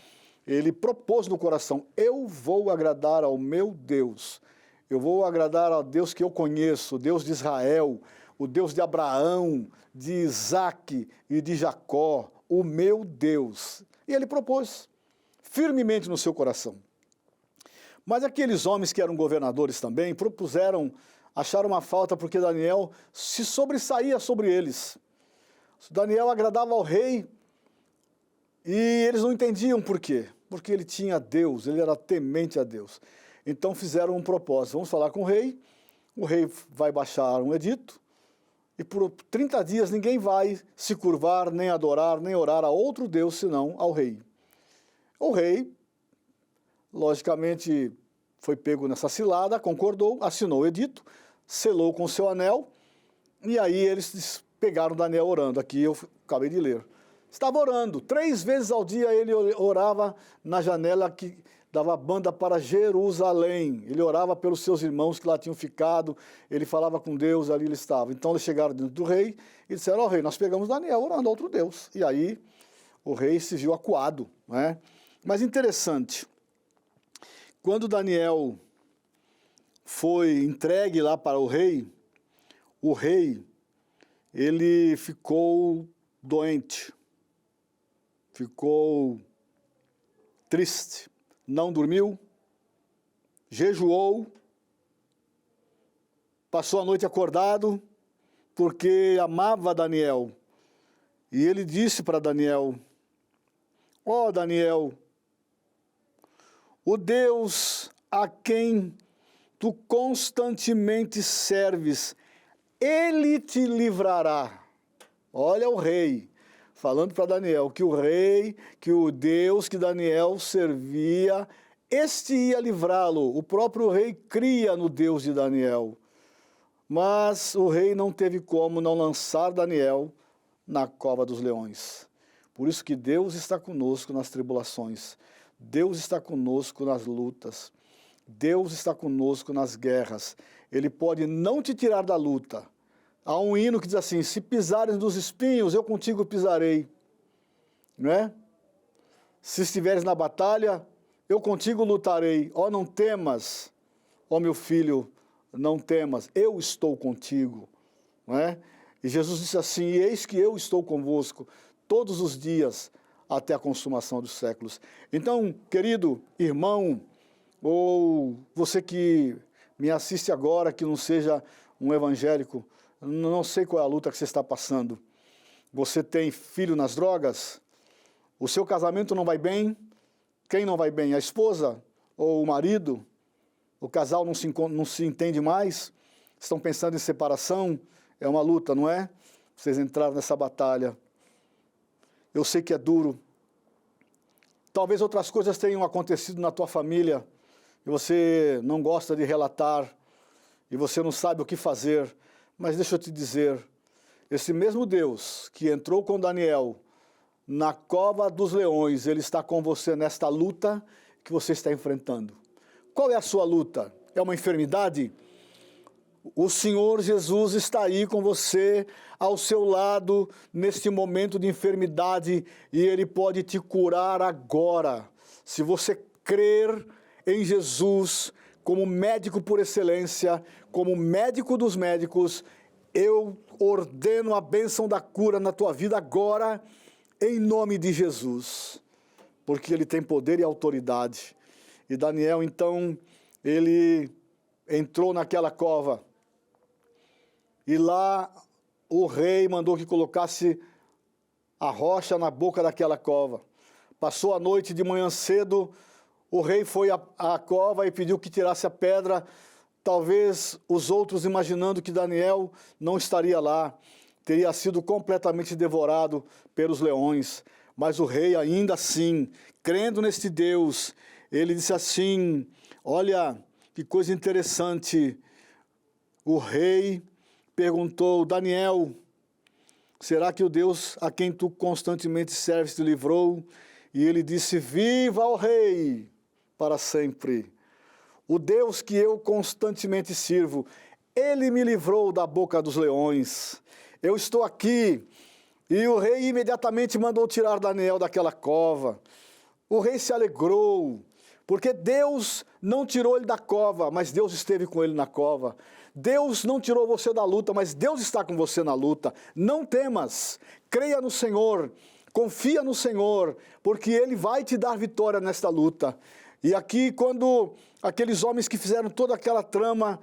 K: ele propôs no coração: eu vou agradar ao meu Deus, eu vou agradar ao Deus que eu conheço, o Deus de Israel, o Deus de Abraão, de Isaque e de Jacó, o meu Deus. E ele propôs firmemente no seu coração. Mas aqueles homens que eram governadores também acharam uma falta porque Daniel se sobressaía sobre eles. Daniel agradava ao rei e eles não entendiam por quê. Porque ele tinha Deus, ele era temente a Deus. Então fizeram um propósito: vamos falar com o rei vai baixar um edito e por 30 dias ninguém vai se curvar, nem adorar, nem orar a outro Deus senão ao rei. O rei, logicamente, foi pego nessa cilada, concordou, assinou o edito, selou com seu anel, e aí eles pegaram Daniel orando. Aqui eu acabei de ler. Estava orando, 3 vezes ao dia ele orava na janela que dava banda para Jerusalém. Ele orava pelos seus irmãos que lá tinham ficado, ele falava com Deus, ali ele estava. Então eles chegaram dentro do rei e disseram: ó rei, nós pegamos Daniel orando a outro Deus. E aí o rei se viu acuado, né? Mas interessante, quando Daniel foi entregue lá para o rei, ele ficou doente, ficou triste, não dormiu, jejuou, passou a noite acordado, porque amava Daniel. E ele disse para Daniel: ó Daniel, o Deus a quem tu constantemente serves, ele te livrará. Olha o rei falando para Daniel que o Deus que Daniel servia, este ia livrá-lo. O próprio rei cria no Deus de Daniel. Mas o rei não teve como não lançar Daniel na cova dos leões. Por isso que Deus está conosco nas tribulações. Deus está conosco nas lutas. Deus está conosco nas guerras. Ele pode não te tirar da luta. Há um hino que diz assim: se pisares dos espinhos, eu contigo pisarei. Não é? Se estiveres na batalha, eu contigo lutarei. Ó, não temas, ó meu filho, não temas, eu estou contigo. Não é? E Jesus disse assim: eis que eu estou convosco todos os dias até a consumação dos séculos. Então, querido irmão, ou você que me assiste agora, que não seja um evangélico, não sei qual é a luta que você está passando. Você tem filho nas drogas? O seu casamento não vai bem? Quem não vai bem? A esposa ou o marido? O casal não se entende mais? Estão pensando em separação? É uma luta, não é? Vocês entraram nessa batalha. Eu sei que é duro. Talvez outras coisas tenham acontecido na tua família e você não gosta de relatar e você não sabe o que fazer. Mas deixa eu te dizer, esse mesmo Deus que entrou com Daniel na cova dos leões, ele está com você nesta luta que você está enfrentando. Qual é a sua luta? É uma enfermidade? O Senhor Jesus está aí com você, ao seu lado, neste momento de enfermidade, e Ele pode te curar agora. Se você crer em Jesus como médico por excelência, como médico dos médicos, eu ordeno a bênção da cura na tua vida agora, em nome de Jesus, porque Ele tem poder e autoridade. E Daniel, então, ele entrou naquela cova, e lá o rei mandou que colocasse a rocha na boca daquela cova. Passou a noite, de manhã cedo, o rei foi à cova e pediu que tirasse a pedra. Talvez os outros, imaginando que Daniel não estaria lá, teria sido completamente devorado pelos leões. Mas o rei, ainda assim, crendo neste Deus, ele disse assim, olha, que coisa interessante. O rei perguntou, Daniel, será que o Deus a quem tu constantemente serves te livrou? E ele disse, viva o rei para sempre. O Deus que eu constantemente sirvo, ele me livrou da boca dos leões. Eu estou aqui. E o rei imediatamente mandou tirar Daniel daquela cova. O rei se alegrou, porque Deus não tirou ele da cova, mas Deus esteve com ele na cova. Deus não tirou você da luta, mas Deus está com você na luta. Não temas, creia no Senhor, confia no Senhor, porque Ele vai te dar vitória nesta luta. E aqui, quando aqueles homens que fizeram toda aquela trama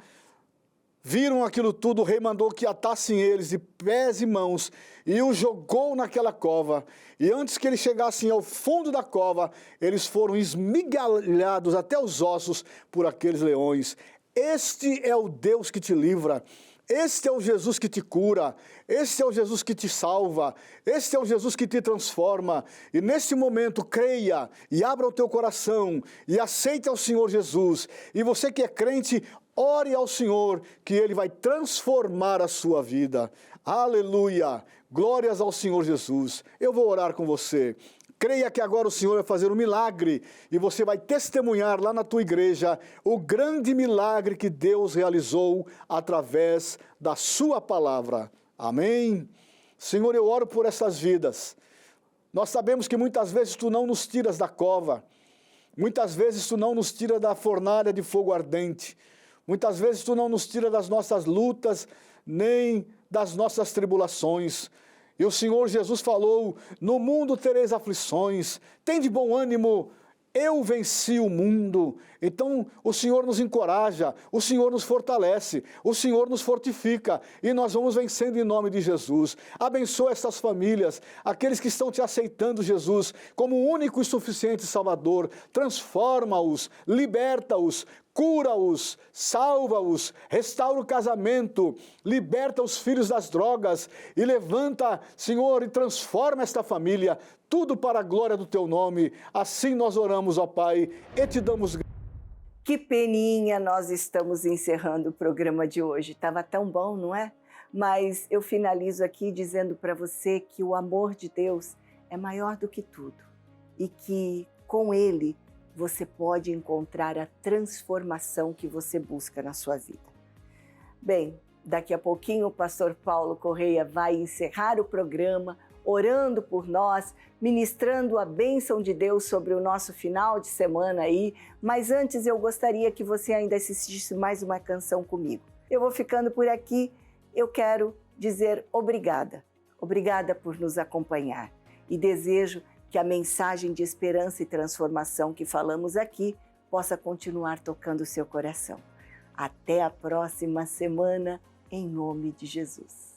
K: viram aquilo tudo, o rei mandou que atassem eles de pés e mãos e os jogou naquela cova. E antes que eles chegassem ao fundo da cova, eles foram esmigalhados até os ossos por aqueles leões. Este é o Deus que te livra. Este é o Jesus que te cura, este é o Jesus que te salva, este é o Jesus que te transforma. E nesse momento, creia e abra o teu coração e aceite ao Senhor Jesus. E você que é crente, ore ao Senhor, que Ele vai transformar a sua vida. Aleluia! Glórias ao Senhor Jesus. Eu vou orar com você. Creia que agora o Senhor vai fazer um milagre e você vai testemunhar lá na tua igreja o grande milagre que Deus realizou através da sua palavra. Amém? Senhor, eu oro por essas vidas. Nós sabemos que muitas vezes Tu não nos tiras da cova, muitas vezes Tu não nos tira da fornalha de fogo ardente, muitas vezes Tu não nos tira das nossas lutas, nem das nossas tribulações. E o Senhor Jesus falou, no mundo tereis aflições, tem de bom ânimo, eu venci o mundo. Então o Senhor nos encoraja, o Senhor nos fortalece, o Senhor nos fortifica e nós vamos vencendo em nome de Jesus. Abençoa essas famílias, aqueles que estão te aceitando, Jesus, como o único e suficiente Salvador. Transforma-os, liberta-os, cura-os, salva-os, restaura o casamento, liberta os filhos das drogas e levanta, Senhor, e transforma esta família, tudo para a glória do Teu nome. Assim nós oramos, ó Pai, e Te damos graças.
B: Que peninha, nós estamos encerrando o programa de hoje. Estava tão bom, não é? Mas eu finalizo aqui dizendo para você que o amor de Deus é maior do que tudo e que com Ele você pode encontrar a transformação que você busca na sua vida. Bem, daqui a pouquinho o pastor Paulo Correia vai encerrar o programa orando por nós, ministrando a bênção de Deus sobre o nosso final de semana aí, mas antes eu gostaria que você ainda assistisse mais uma canção comigo. Eu vou ficando por aqui, eu quero dizer obrigada. Obrigada por nos acompanhar e desejo que a mensagem de esperança e transformação que falamos aqui possa continuar tocando o seu coração. Até a próxima semana, em nome de Jesus.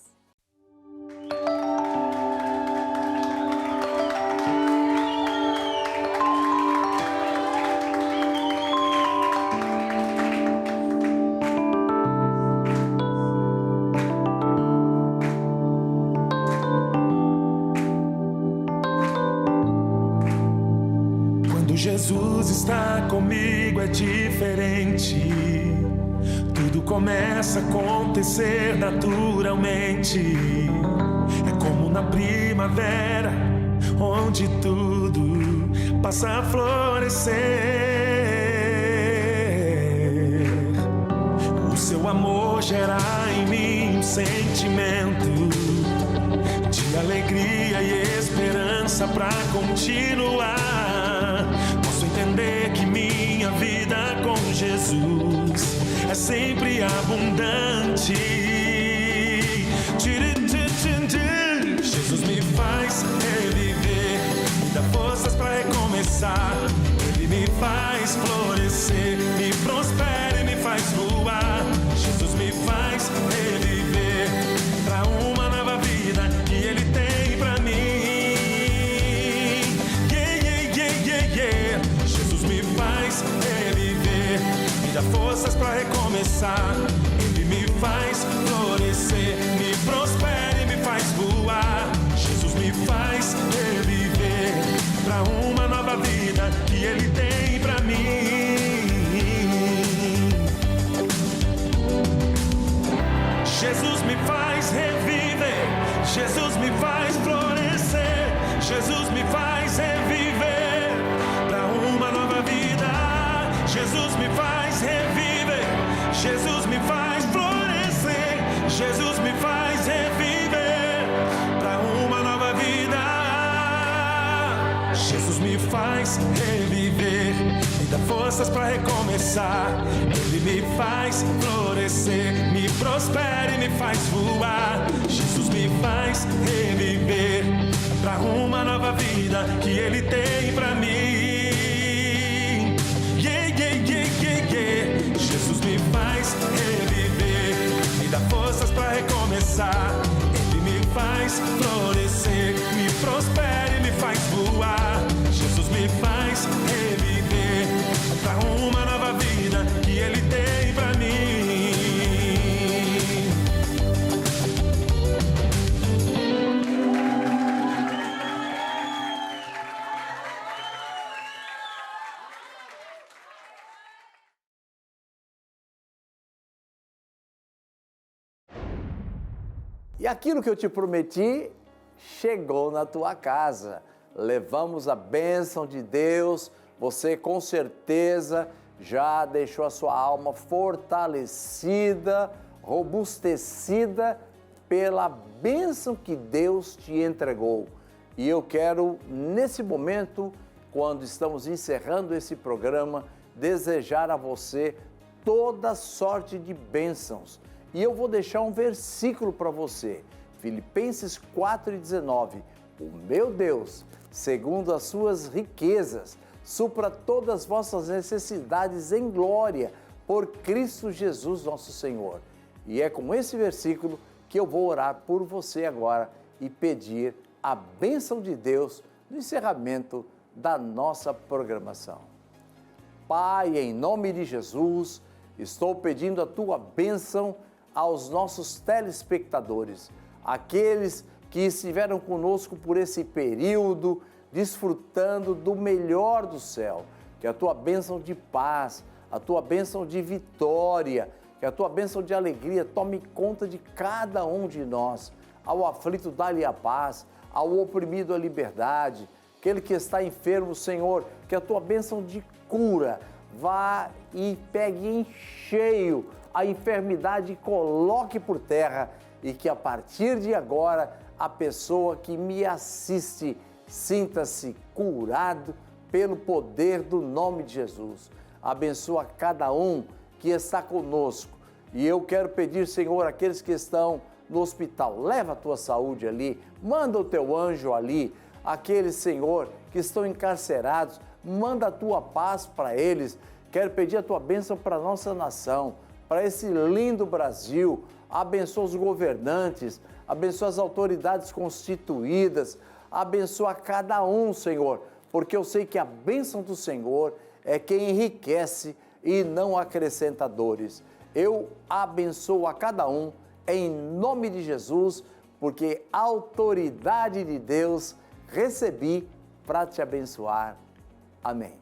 L: Jesus está comigo é diferente. Tudo começa a acontecer naturalmente. É como na primavera, onde tudo passa a florescer. O seu amor gera em mim um sentimento de alegria e esperança pra continuar. Entender que minha vida com Jesus é sempre abundante. Jesus me faz reviver, me dá forças para recomeçar. Ele me faz florescer, me prospera e me faz voar. Jesus me faz reviver para uma nova vida que Ele tem para mim. dá forças pra recomeçar. Ele me faz florescer, me prospera e me faz voar. Jesus me faz reviver pra uma nova vida que Ele tem pra mim. Jesus me faz reviver, Jesus me faz florescer, Jesus me faz reviver pra uma nova vida. Jesus me faz reviver, Jesus me faz florescer, Jesus me faz reviver pra uma nova vida. Jesus me faz reviver, me dá forças pra recomeçar. Ele me faz florescer, me prospera e me faz voar. Jesus me faz reviver pra uma nova vida que Ele tem pra mim. Jesus me faz reviver, me dá forças pra recomeçar. Ele me faz florescer, me prospera e me faz voar. Jesus me faz reviver pra uma nova vida que Ele tem pra mim.
A: E aquilo que eu te prometi chegou na tua casa. Levamos a bênção de Deus. Você com certeza já deixou a sua alma fortalecida, robustecida pela bênção que Deus te entregou. E eu quero, nesse momento, quando estamos encerrando esse programa, desejar a você toda sorte de bênçãos. E eu vou deixar um versículo para você, Filipenses 4,19. O meu Deus, segundo as suas riquezas, supra todas as vossas necessidades em glória, por Cristo Jesus nosso Senhor. E é com esse versículo que eu vou orar por você agora e pedir a bênção de Deus no encerramento da nossa programação. Pai, em nome de Jesus, estou pedindo a tua bênção aos nossos telespectadores, aqueles que estiveram conosco por esse período, desfrutando do melhor do céu. Que a tua bênção de paz, a tua bênção de vitória, que a tua bênção de alegria tome conta de cada um de nós. Ao aflito, dá-lhe a paz, ao oprimido, a liberdade. Aquele que está enfermo, Senhor, que a tua bênção de cura vá e pegue em cheio a enfermidade e coloque por terra, e que a partir de agora a pessoa que me assiste sinta-se curado pelo poder do nome de Jesus. Abençoa cada um que está conosco. E eu quero pedir, Senhor, aqueles que estão no hospital, leva a tua saúde ali, manda o teu anjo ali. Aqueles, Senhor, que estão encarcerados, manda a tua paz para eles. Quero pedir a tua bênção para a nossa nação, para esse lindo Brasil. Abençoa os governantes, abençoa as autoridades constituídas, abençoa cada um, Senhor, porque eu sei que a bênção do Senhor é quem enriquece e não acrescenta dores. Eu abençoo a cada um em nome de Jesus, porque a autoridade de Deus recebi para te abençoar. Amém.